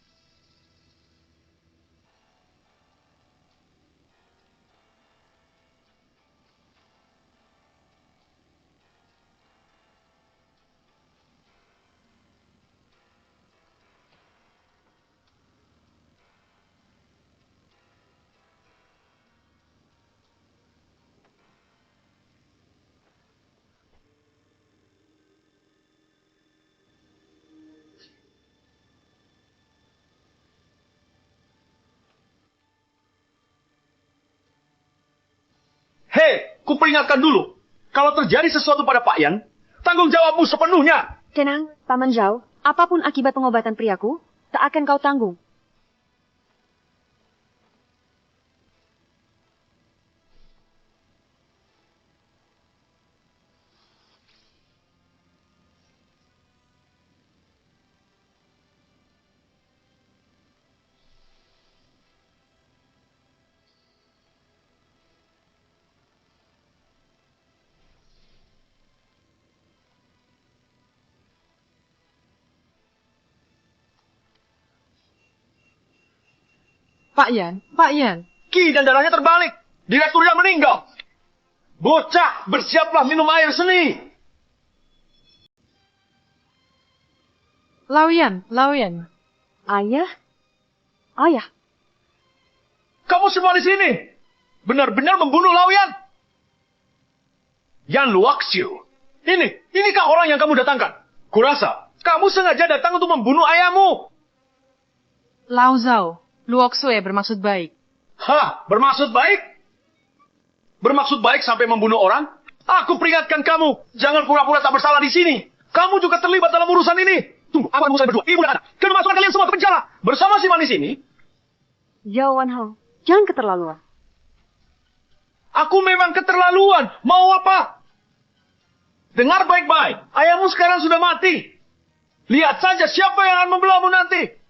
Hei, kuperingatkan dulu. Kalau terjadi sesuatu pada Pak Yan, tanggung jawabmu sepenuhnya. Tenang, Paman Zhao. Apapun akibat pengobatan priaku, tak akan kau tanggung. Pak Yan. Ki dan darahnya terbalik. Direkturnya meninggal. Bocah, bersiaplah minum air seni. Lauyan. Ayah? Kamu semua di sini. Benar-benar membunuh Lauyan. Yan Luoxiu. Inikah orang yang kamu datangkan? Kurasa, kamu sengaja datang untuk membunuh ayahmu. Lao Zhao. Luoxue bermaksud baik. Hah, bermaksud baik? Bermaksud baik sampai membunuh orang? Aku peringatkan kamu, jangan pura-pura tak bersalah di sini. Kamu juga terlibat dalam urusan ini. Tunggu, apa urusan berdua? Ibu dan anak. Kena masukkan kalian semua ke penjara. Bersama si manis ini. Zhao Wanhao, jangan keterlaluan. Aku memang keterlaluan. Mau apa? Dengar baik-baik. Ayahmu sekarang sudah mati. Lihat saja siapa yang akan membelahmu nanti.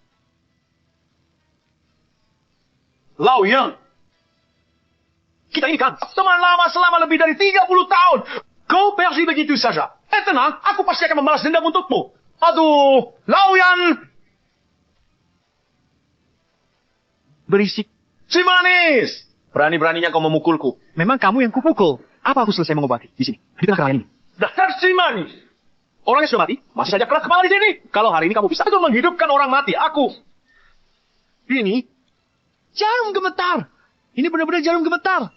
Lao Yang. Kita ini kan teman lama selama lebih dari 30 tahun. Kau pergi begitu saja. Tenang, aku pasti akan membalas dendam untukmu. Aduh, Lauyan! Berisik. Si manis! Berani-beraninya kau memukulku. Memang kamu yang kupukul. Apa aku selesai mengobati? Di sini, di tengah keramaian ini. Dasar si manis! Orangnya sudah mati, masih saja keras kepala di sini. Kalau hari ini kamu bisa betul menghidupkan orang mati, aku. Ini jarum gemetar. Ini benar-benar jarum gemetar.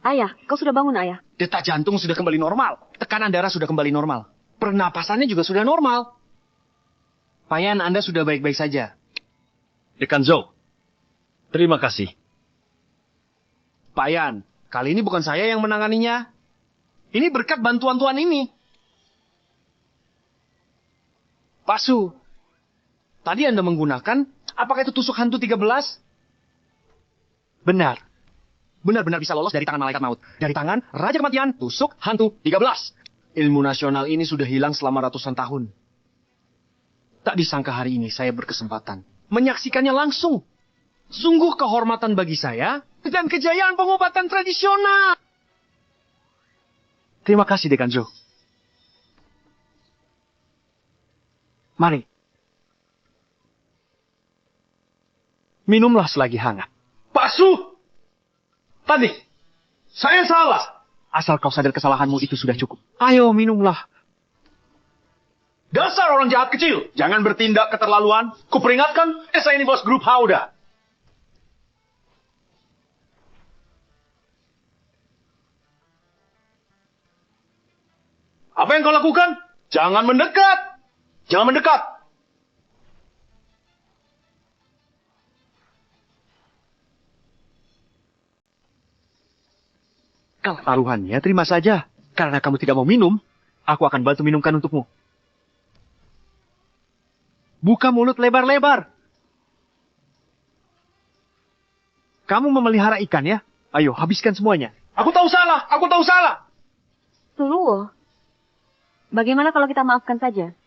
Ayah, kau sudah bangun, Ayah? Detak jantung sudah kembali normal. Tekanan darah sudah kembali normal. Pernapasannya juga sudah normal. Payan, Anda sudah baik-baik saja. Dekan Zhou, terima kasih. Payan, kali ini bukan saya yang menanganinya. Ini berkat bantuan Tuan ini. Pak Su, tadi Anda menggunakan, apakah itu tusuk hantu 13? Benar. Benar-benar bisa lolos dari tangan malaikat maut. Dari tangan Raja Kematian, tusuk hantu 13. Ilmu nasional ini sudah hilang selama ratusan tahun. Tak disangka hari ini saya berkesempatan menyaksikannya langsung. Sungguh kehormatan bagi saya dan kejayaan pengobatan tradisional. Terima kasih, Dekan Zhou. Mari. Minumlah selagi hangat. Pak Su! Tadi, saya salah. Asal kau sadar kesalahanmu itu sudah cukup. Ayo, minumlah. Dasar orang jahat kecil. Jangan bertindak keterlaluan. Kuperingatkan, saya ini bos grup Hauda. Apa yang kau lakukan? Jangan mendekat. Jangan mendekat. Kalau taruhannya, terima saja. Karena kamu tidak mau minum, aku akan bantu minumkan untukmu. Buka mulut lebar-lebar. Kamu memelihara ikan ya? Ayo, habiskan semuanya. Aku tahu salah. Aku tahu salah. Tunggu. Bagaimana kalau kita maafkan saja?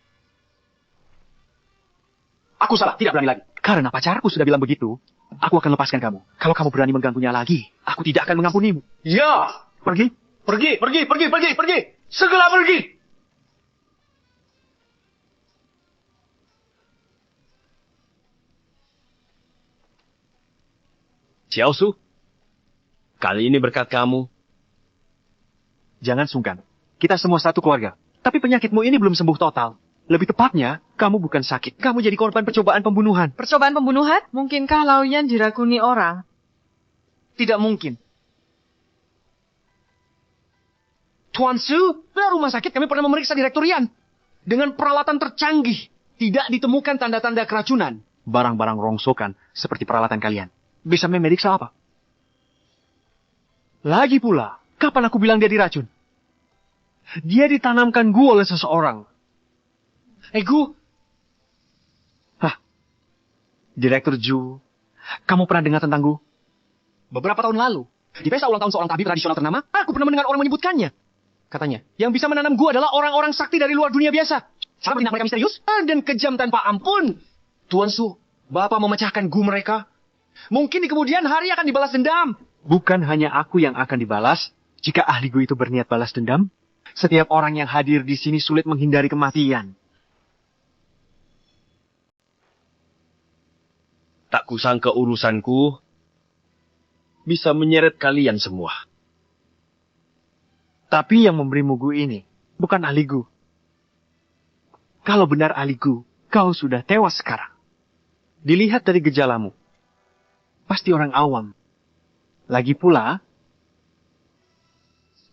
Aku salah. Tidak berani lagi. Karena pacarku sudah bilang begitu, aku akan lepaskan kamu. Kalau kamu berani mengganggunya lagi, aku tidak akan mengampunimu. Ya. Pergi. Pergi, pergi, pergi, pergi, pergi. Segera pergi. Xiao Su, kali ini berkat kamu. Jangan sungkan. Kita semua satu keluarga. Tapi penyakitmu ini belum sembuh total. Lebih tepatnya, kamu bukan sakit. Kamu jadi korban percobaan pembunuhan. Percobaan pembunuhan? Mungkinkah Lauyan diracuni orang? Tidak mungkin. Tuan Su, dari rumah sakit kami pernah memeriksa direktorian. Dengan peralatan tercanggih. Tidak ditemukan tanda-tanda keracunan. Barang-barang rongsokan seperti peralatan kalian. Bisa memeriksa apa? Lagi pula, kapan aku bilang dia diracun? Dia ditanamkan Gu oleh seseorang. Gu? Hah? Direktur Ju, kamu pernah dengar tentang Gu? Beberapa tahun lalu, di pesta ulang tahun seorang tabib tradisional ternama, aku pernah mendengar orang menyebutkannya. Katanya, yang bisa menanam Gu adalah orang-orang sakti dari luar dunia biasa. Sangat bertindak mereka misterius dan kejam tanpa ampun. Tuan Su, Bapak memecahkan Gu mereka. Mungkin di kemudian hari akan dibalas dendam. Bukan hanya aku yang akan dibalas. Jika ahli Gu itu berniat balas dendam, setiap orang yang hadir di sini sulit menghindari kematian. Tak kusangka urusanku bisa menyeret kalian semua. Tapi yang memberimu Gu ini bukan ahli Gu. Kalau benar ahli Gu, kau sudah tewas sekarang. Dilihat dari gejalamu, pasti orang awam. Lagi pula,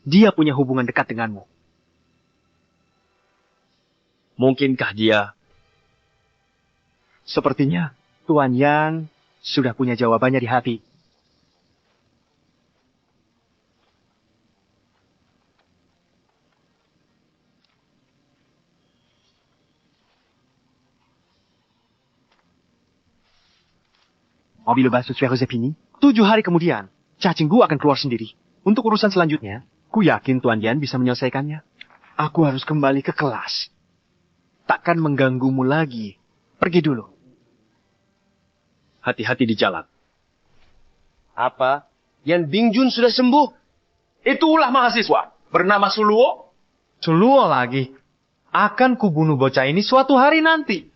dia punya hubungan dekat denganmu. Mungkinkah dia? Sepertinya Tuan Yan sudah punya jawabannya di hati. Mobil bus sesuai resep ini, 7 hari kemudian, cacing Gu akan keluar sendiri. Untuk urusan selanjutnya, ku yakin Tuan Yan bisa menyelesaikannya. Aku harus kembali ke kelas. Takkan mengganggumu lagi. Pergi dulu. Hati-hati di jalan. Apa? Yan Bingjun sudah sembuh? Itu ulah mahasiswa bernama Suluo. Suluo lagi. Akan kubunuh bocah ini suatu hari nanti.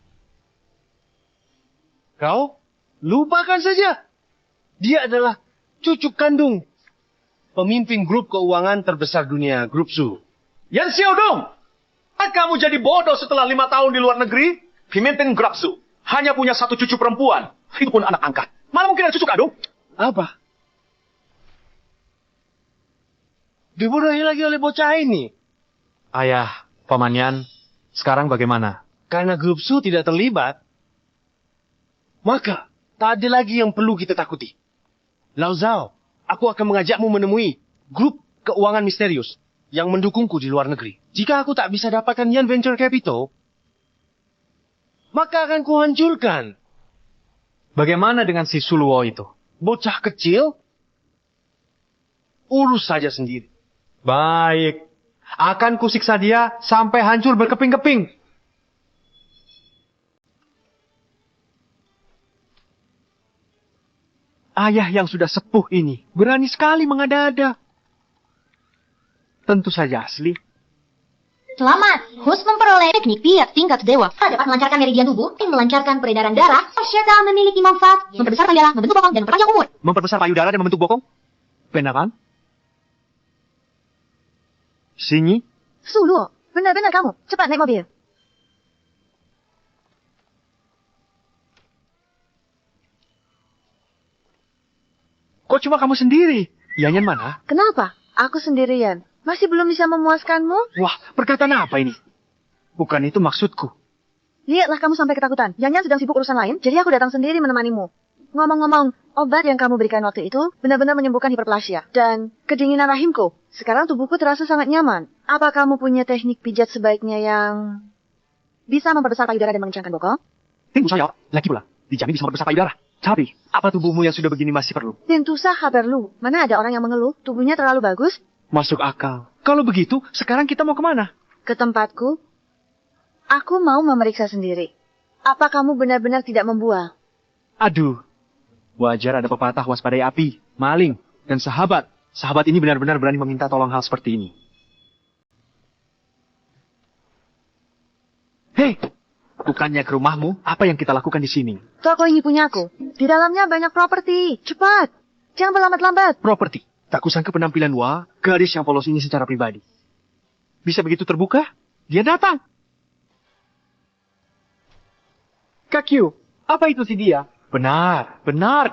Kau? Lupakan saja. Dia adalah cucu kandung pemimpin grup keuangan terbesar dunia, Grup Su. Yan Xiaodong, kamu jadi bodoh setelah 5 tahun di luar negeri? Pemimpin Grapsu hanya punya satu cucu perempuan. Itu pun anak angkat. Mana mungkin ada cucu kandung? Apa? Dibodohi lagi oleh bocah ini. Ayah, Paman Yan, sekarang bagaimana? Karena Grup Su tidak terlibat, maka tak ada lagi yang perlu kita takuti. Lao Zhao, aku akan mengajakmu menemui grup keuangan misterius yang mendukungku di luar negeri. Jika aku tak bisa dapatkan Yan Venture Capital, maka akan kuhancurkan. Bagaimana dengan si Suluo itu? Bocah kecil, urus saja sendiri. Baik. Akan kusiksa dia sampai hancur berkeping-keping. Ayah yang sudah sepuh ini berani sekali mengada-ada. Tentu saja asli. Selamat, host memperoleh teknik biak tingkat dewa. Dapat melancarkan meridian tubuh, melancarkan peredaran darah, serta memiliki manfaat memperbesar payudara, membentuk bokong, dan memperpanjang umur. Memperbesar payudara dan membentuk bokong? Beneran? Sinyi? Suluo, benar-benar kamu. Cepat naik mobil. Kok cuma kamu sendiri? Yanyan mana? Kenapa? Aku sendirian. Masih belum bisa memuaskanmu? Wah, perkataan apa ini? Bukan itu maksudku. Lihatlah kamu sampai ketakutan. Yanyan sedang sibuk urusan lain, jadi aku datang sendiri menemanimu. Ngomong-ngomong, obat yang kamu berikan waktu itu benar-benar menyembuhkan hiperplasia dan kedinginan rahimku. Sekarang tubuhku terasa sangat nyaman. Apa kamu punya teknik pijat sebaiknya yang bisa memperbesar payudara dan mengencangkan bokong? Tunggu saya, lagi pula. Dijamin bisa memperbesar payudara. Tapi, apa tubuhmu yang sudah begini masih perlu? Tentu saja perlu. Mana ada orang yang mengeluh, tubuhnya terlalu bagus? Masuk akal. Kalau begitu, sekarang kita mau kemana? Ke tempatku. Aku mau memeriksa sendiri. Apa kamu benar-benar tidak membuang? Aduh. Wajar ada pepatah waspadai api, maling, dan sahabat. Sahabat ini benar-benar berani meminta tolong hal seperti ini. Hei, bukannya ke rumahmu, apa yang kita lakukan di sini? Toko ini punyaku. Di dalamnya banyak properti. Cepat. Jangan berlambat-lambat. Properti. Tak kusangka penampilan gadis yang polos ini secara pribadi. Bisa begitu terbuka? Dia datang. Kakyu, apa itu si dia? Benar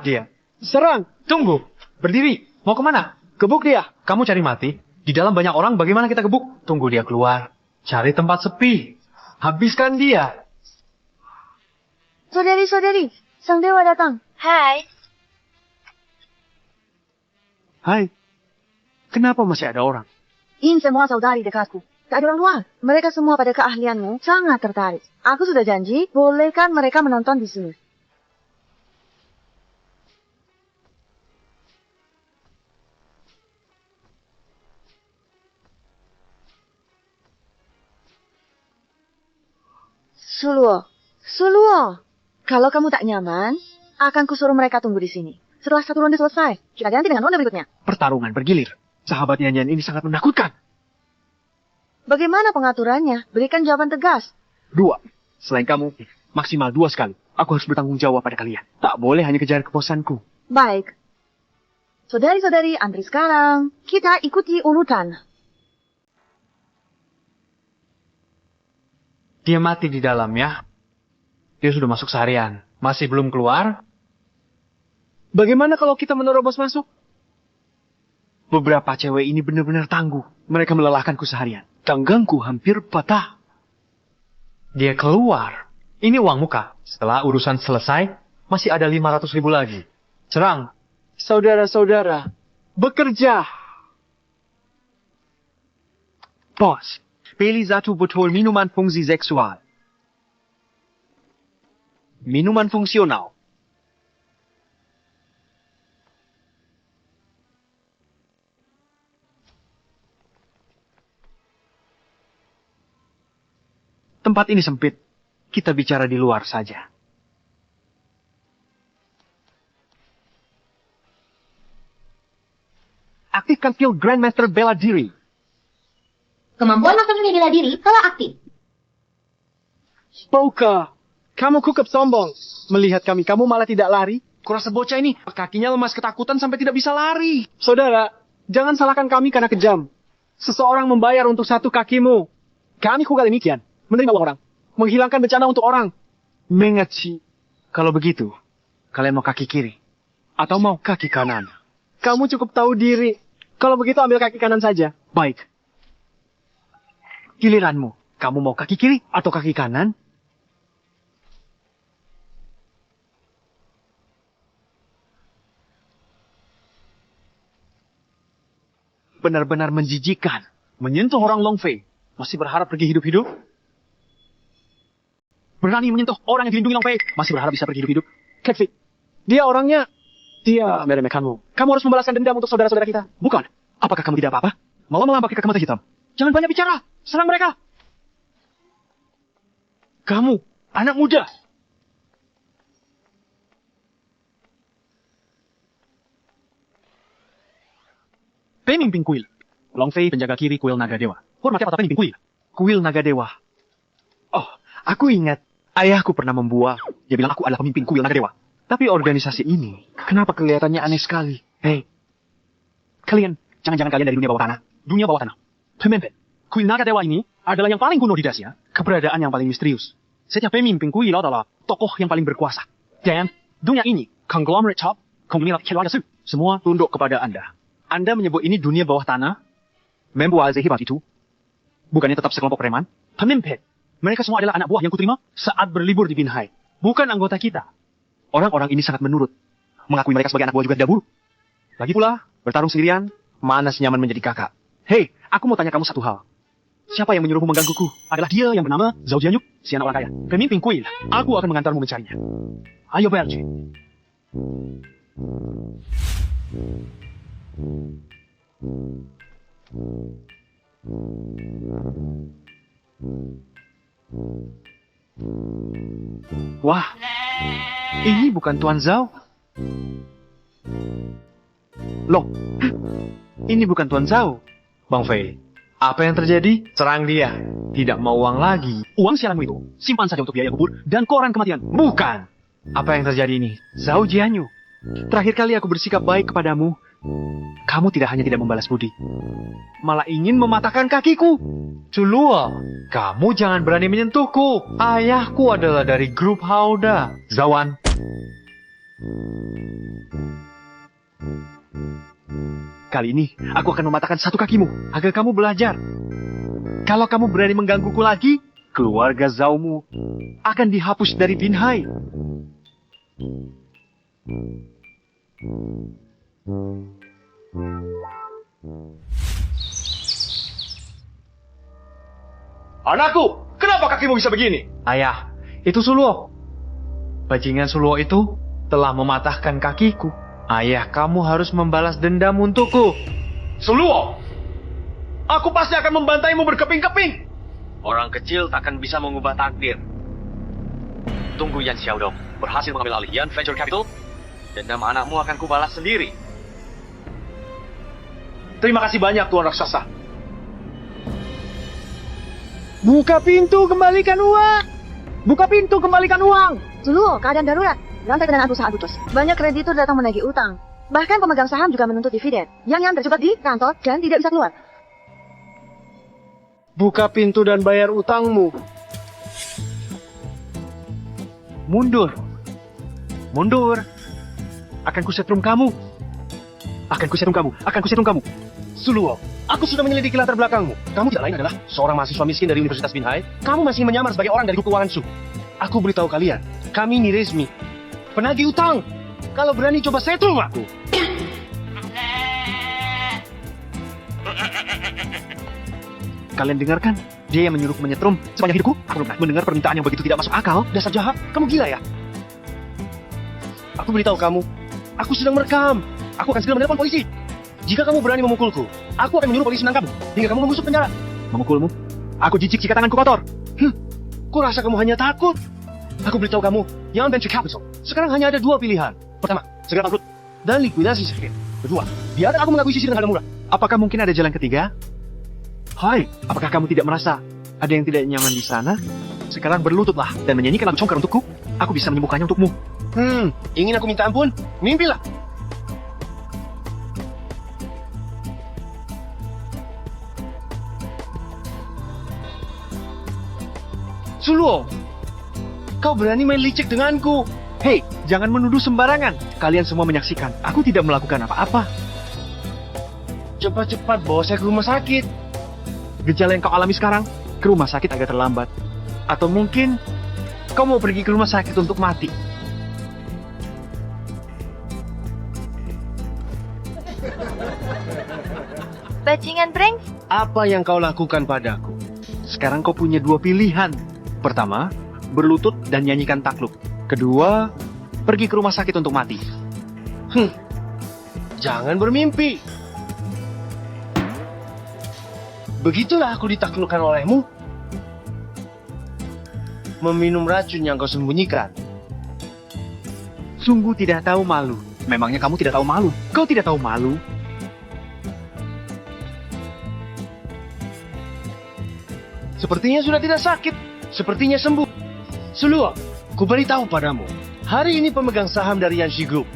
dia. Serang. Tunggu, berdiri. Mau kemana? Gebuk dia. Kamu cari mati? Di dalam banyak orang, bagaimana kita gebuk? Tunggu dia keluar. Cari tempat sepi. Habiskan dia. Saudari-saudari, sang dewa datang. Hai, Hai. Kenapa masih ada orang? Ini semua saudari dekatku. Tak ada orang luar. Mereka semua pada keahlianmu sangat tertarik. Aku sudah janji, bolehkan mereka menonton di sini. Suluo. Kalau kamu tak nyaman, akan kusuruh mereka tunggu di sini. Setelah satu ronde selesai, kita ganti dengan ronde berikutnya. Pertarungan bergilir. Sahabat Yanyan ini sangat menakutkan. Bagaimana pengaturannya? Berikan jawaban tegas. 2. Selain kamu, maksimal 2 sekali. Aku harus bertanggung jawab pada kalian. Tak boleh hanya kejar kepuasanku. Baik. Saudari-saudari, antri sekarang. Kita ikuti urutan. Dia mati di dalam ya. Dia sudah masuk seharian. Masih belum keluar? Bagaimana kalau kita menerobos masuk? Beberapa cewek ini benar-benar tangguh. Mereka melelahkanku seharian. Tanggangku hampir patah. Dia keluar. Ini uang muka. Setelah urusan selesai, masih ada 500.000 lagi. Serang. Saudara-saudara, bekerja. Bos, pilih satu botol minuman fungsi seksual. Minuman fungsional. Tempat ini sempit. Kita bicara di luar saja. Aktifkan skill Grandmaster Bela Diri. Kemampuan maksudnya bela diri telah aktif. Spoka, kamu kukup sombong. Melihat kami, kamu malah tidak lari. Kurasa bocah ini, kakinya lemas ketakutan sampai tidak bisa lari. Saudara, jangan salahkan kami karena kejam. Seseorang membayar untuk satu kakimu. Kami juga demikian. Menerima uang orang. Menghilangkan bencana untuk orang. Mengaci. Kalau begitu, kalian mau kaki kiri? Atau mau kaki kanan? Kamu cukup tahu diri. Kalau begitu ambil kaki kanan saja. Baik. Giliranmu. Kamu mau kaki kiri atau kaki kanan? Benar-benar menjijikan. Menyentuh orang Long Fei. Masih berharap pergi hidup-hidup? Berani menyentuh orang yang dilindungi Long Fei. Masih berharap bisa pergi hidup-hidup? Catfish. Dia orangnya... Dia meremehkanmu. Kamu harus membalaskan dendam untuk saudara-saudara kita. Bukan. Apakah kamu tidak apa-apa? Malah pakai kacamata hitam. Jangan banyak bicara. Serang mereka. Kamu, anak muda. Pemimpin kuil. Long Fei penjaga kiri kuil naga dewa. Hormatnya pada pemimpin kuil. Kuil naga dewa. Oh, aku ingat. Ayahku pernah membual. Dia bilang aku adalah pemimpin kuil naga dewa. Tapi organisasi ini, kenapa kelihatannya aneh sekali? Hei, kalian, jangan-jangan kalian dari dunia bawah tanah. Dunia bawah tanah. Pemimpin, kuil naga dewa ini adalah yang paling kuno di Asia. Keberadaan yang paling misterius. Setiap pemimpin kuil adalah tokoh yang paling berkuasa. Dan dunia ini, conglomerate top, semua tunduk kepada Anda. Anda menyebut ini dunia bawah tanah? Membuat hebat itu? Bukannya tetap sekelompok preman? Pemimpin, mereka semua adalah anak buah yang kuterima saat berlibur di Binhai. Bukan anggota kita. Orang-orang ini sangat menurut. Mengakui mereka sebagai anak buah juga tidak buruk. Lagi pula, bertarung sendirian, mana senyaman menjadi kakak. Hei, aku mau tanya kamu satu hal. Siapa yang menyuruhmu menggangguku? Adalah dia yang bernama Zhao Jianyuk, si anak orang kaya. Pemimpin kuil. Aku akan mengantarmu mencarinya. Ayo, Berji. Wah, ini bukan Tuan Zhao. Loh, ini bukan Tuan Zhao. Bang Fei, apa yang terjadi? Serang dia. Tidak mau uang lagi. Uang sialanmu itu, simpan saja untuk biaya kubur dan koran kematian. Bukan. Apa yang terjadi ini? Zhao Jianyu. Terakhir kali aku bersikap baik kepadamu. Kamu tidak hanya tidak membalas budi, malah ingin mematahkan kakiku. Culuo, kamu jangan berani menyentuhku. Ayahku adalah dari grup Hauda. Zawan. Kali ini, aku akan mematahkan satu kakimu, agar kamu belajar. Kalau kamu berani menggangguku lagi, keluarga Zhaomu akan dihapus dari Binhai. Anakku, kenapa kakimu bisa begini? Ayah, itu Suluo. Bajingan Suluo itu telah mematahkan kakiku. Ayah, kamu harus membalas dendam untukku. Suluo, aku pasti akan membantaimu berkeping-keping. Orang kecil takkan bisa mengubah takdir. Tunggu Yan Xiaodong berhasil mengambil alih Yan Venture Capital, dan nama anakmu akan kubalas sendiri. Terima kasih banyak, Tuan Raksasa. Buka pintu, kembalikan uang! Buka pintu, kembalikan uang! Suluo, keadaan darurat. Lantai pendanaan perusahaan putus. Banyak kreditur datang menagih utang. Bahkan pemegang saham juga menuntut dividen. Yang terjebak di kantor dan tidak bisa keluar. Buka pintu dan bayar utangmu. Mundur. Mundur. Akan kusetrum kamu. Akan kusetrum kamu. Akan kusetrum kamu. Suluo, aku sudah menyelidiki latar belakangmu. Kamu tidak lain adalah seorang mahasiswa miskin dari Universitas Binhai. Kamu masih menyamar sebagai orang dari grup keuangan Su. Aku beritahu kalian, kami ini resmi. Penagih utang. Kalau berani coba setrum aku. Kalian dengarkan? Dia yang menyuruhku menyetrum. Sepanjang hidupku, aku belum pernah mendengar permintaan yang begitu tidak masuk akal. Dasar jahat, kamu gila ya? Aku beritahu kamu, aku sedang merekam. Aku akan segera menelpon polisi. Jika kamu berani memukulku, aku akan menyuruh polisi menangkapmu hingga kamu membusuk penjara. Memukulmu? Aku jijik jika tanganku kotor. Kurasa kamu hanya takut. Aku beritahu kamu, Yan Venture Capital sekarang hanya ada dua pilihan. Pertama, segera bangkrut dan likuidasi sirkuit. Kedua, biarkan aku mengakuisisi dengan harga murah. Apakah mungkin ada jalan ketiga? Hai, apakah kamu tidak merasa ada yang tidak nyaman di sana? Sekarang berlututlah dan menyanyikan lagu congkar untukku. Aku bisa menyembuhkannya untukmu. Ingin aku minta ampun? Mimpilah. Suluo, kau berani main licik denganku. Hei, jangan menuduh sembarangan. Kalian semua menyaksikan. Aku tidak melakukan apa-apa. Cepat-cepat bawa saya ke rumah sakit. Gejala yang kau alami sekarang, ke rumah sakit agak terlambat. Atau mungkin kau mau pergi ke rumah sakit untuk mati. Bajingan Brings, Apa yang kau lakukan padaku? Sekarang kau punya dua pilihan. Pertama, berlutut dan nyanyikan takluk. Kedua, pergi ke rumah sakit untuk mati. Jangan bermimpi. Begitulah aku ditaklukkan olehmu. Meminum racun yang kau sembunyikan. Sungguh tidak tahu malu. Memangnya kamu tidak tahu malu? Kau tidak tahu malu? Sepertinya sudah tidak sakit. Sepertinya sembuh. Suluo, ku beritahu padamu. Hari ini pemegang saham dari Yanxi Group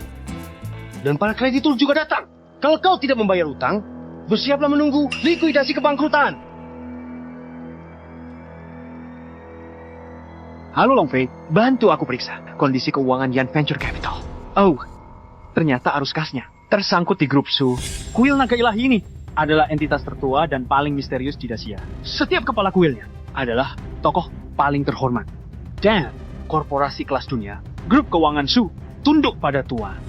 dan para kreditur juga datang. Kalau kau tidak membayar utang, bersiaplah menunggu likuidasi kebangkrutan. Halo Longfei, bantu aku periksa kondisi keuangan Yan Venture Capital. Oh, ternyata arus kasnya tersangkut di grup Su. Kuil naga ilahi ini adalah entitas tertua dan paling misterius di Dacia. Setiap kepala kuilnya adalah tokoh paling terhormat. Dan korporasi kelas dunia, grup keuangan Su, tunduk pada Tuan.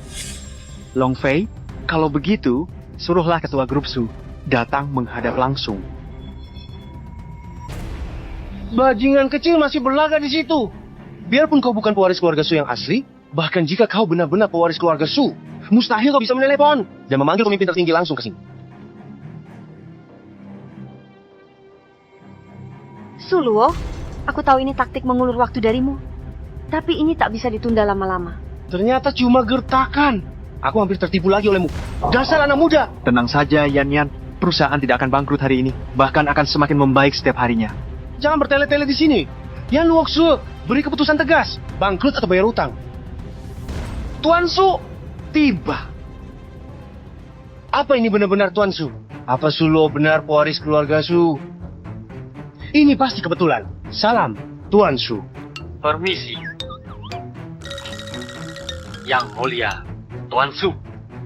Longfei, kalau begitu, suruhlah ketua grup Su datang menghadap langsung. Bajingan kecil masih berlaga di situ. Biarpun kau bukan pewaris keluarga Su yang asli, bahkan jika kau benar-benar pewaris keluarga Su, mustahil kau bisa menelepon dan memanggil pemimpin tertinggi langsung ke sini. Suluo, aku tahu ini taktik mengulur waktu darimu. Tapi ini tak bisa ditunda lama-lama. Ternyata cuma gertakan. Aku hampir tertipu lagi olehmu. Dasar anak muda. Tenang saja, Yan. Perusahaan tidak akan bangkrut hari ini. Bahkan akan semakin membaik setiap harinya. Jangan bertele-tele di sini. Yan Luoksu, beri keputusan tegas. Bangkrut atau bayar utang. Tuan Su, tiba. Apa ini benar-benar Tuan Su? Apa Suluo benar pewaris keluarga Su? Ini pasti kebetulan. Salam, Tuan Su. Permisi. Yang mulia, Tuan Su,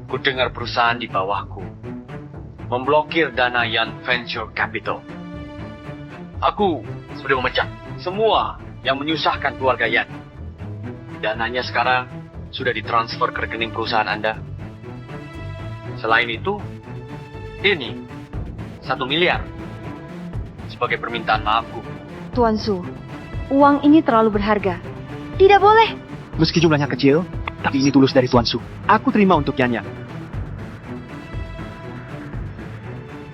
ku dengar perusahaan di bawahku memblokir dana Yan Venture Capital. Aku sudah memecah semua yang menyusahkan keluarga Yan. Dananya sekarang sudah ditransfer ke rekening perusahaan Anda. Selain itu, ini 1 miliar sebagai permintaan maafku. Tuan Su, uang ini terlalu berharga. Tidak boleh. Meski jumlahnya kecil, tapi ini tulus dari Tuan Su. Aku terima untuk Yan.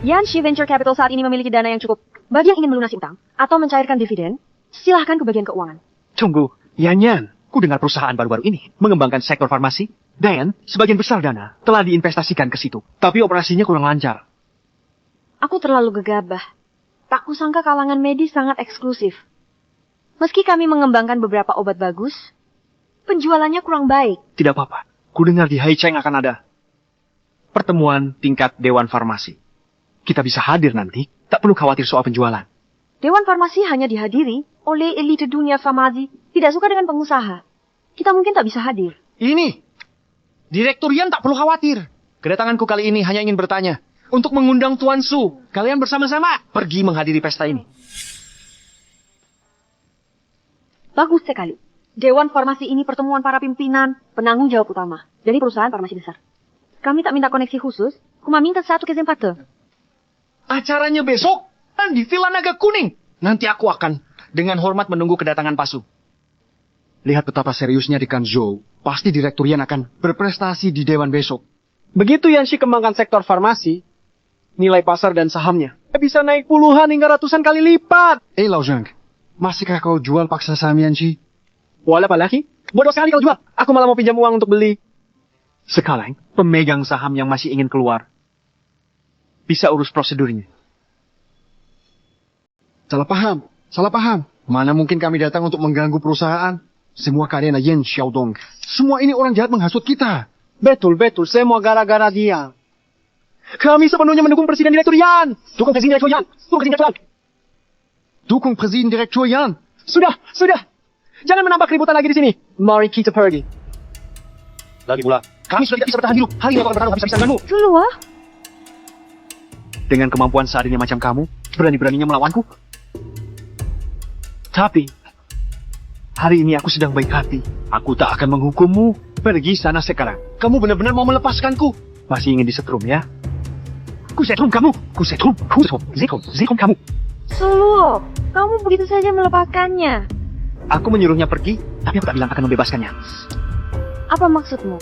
Yanxi Venture Capital saat ini memiliki dana yang cukup bagi yang ingin melunasi utang atau mencairkan dividen. Silahkan ke bagian keuangan. Tunggu, Yan. Ku dengar perusahaan baru-baru ini mengembangkan sektor farmasi dan sebagian besar dana telah diinvestasikan ke situ. Tapi operasinya kurang lancar. Aku terlalu gegabah. Tak kusangka kalangan medis sangat eksklusif. Meski kami mengembangkan beberapa obat bagus, penjualannya kurang baik. Tidak apa-apa. Ku dengar di Haicheng akan ada pertemuan tingkat Dewan Farmasi. Kita bisa hadir nanti, tak perlu khawatir soal penjualan. Dewan Farmasi hanya dihadiri oleh elite dunia farmasi, tidak suka dengan pengusaha. Kita mungkin tak bisa hadir. Ini, Direktur Yan tak perlu khawatir. Kedatanganku kali ini hanya ingin bertanya. Untuk mengundang Tuan Su, kalian bersama-sama pergi menghadiri pesta ini. Bagus sekali. Dewan Farmasi ini pertemuan para pimpinan, penanggung jawab utama dari perusahaan farmasi besar. Kami tak minta koneksi khusus, cuma minta satu kesempatan. Acaranya besok kan di Villa Naga Kuning. Nanti aku akan dengan hormat menunggu kedatangan Pasu. Lihat betapa seriusnya di Kanzhou. Pasti Direktur Yan akan berprestasi di Dewan besok. Begitu Yanxi kembangkan sektor farmasi, nilai pasar dan sahamnya bisa naik puluhan hingga ratusan kali lipat. Lao Zheng, Masihkah kau jual paksa saham Yanchi? Wala pa laki? Bodoh sekali kau jual. Aku malah mau pinjam uang untuk beli. Sekarang, pemegang saham yang masih ingin keluar bisa urus prosedurnya. Salah paham. Mana mungkin kami datang untuk mengganggu perusahaan? Semua karena Yen Xiaodong. Semua ini orang jahat menghasut kita. Betul. Semua gara-gara dia. Kami sepenuhnya mendukung Presiden Direktur Yan. Dukung Presiden Direktur Yan. Dukung Presiden Direktur Yan. Sudah. Jangan menambah keributan lagi di sini. Mari kita pergi. Lagi pula, kami sudah tidak bisa bertahan hidup. Hari ini aku akan bertarung habis-habisan denganmu. Keluar. Dengan kemampuan seadanya macam kamu, berani-beraninya melawanku. Tapi, hari ini aku sedang baik hati. Aku tak akan menghukummu. Pergi sana sekarang. Kamu benar-benar mau melepaskanku? Masih ingin disetrum ya? Kusetrum kamu. Kusetrum kamu. Suluo, kamu begitu saja melepaskannya. Aku menyuruhnya pergi, tapi aku tak bilang akan membebaskannya. Apa maksudmu?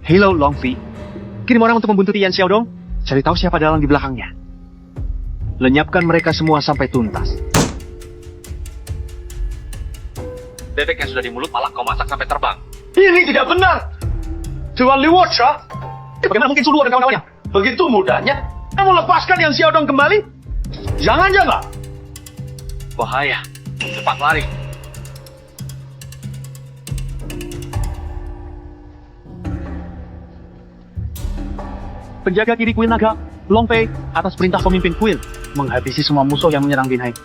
Hello, Longfi. Kirim orang untuk membuntuti Yan Xiaodong. Cari tahu siapa dalang di belakangnya. Lenyapkan mereka semua sampai tuntas. Bebek yang sudah di mulut malah kau masak sampai terbang. Ini tidak benar. Tuan Liu Cha, Bagaimana mungkin Suluo dan kawan-kawannya? begitu mudahnya kamu lepaskan yang Xiaodong kembali? Jangan. Bahaya. Cepat lari. Penjaga kiri kuil naga, Long Fei, atas perintah pemimpin kuil, menghabisi semua musuh yang menyerang Binhai.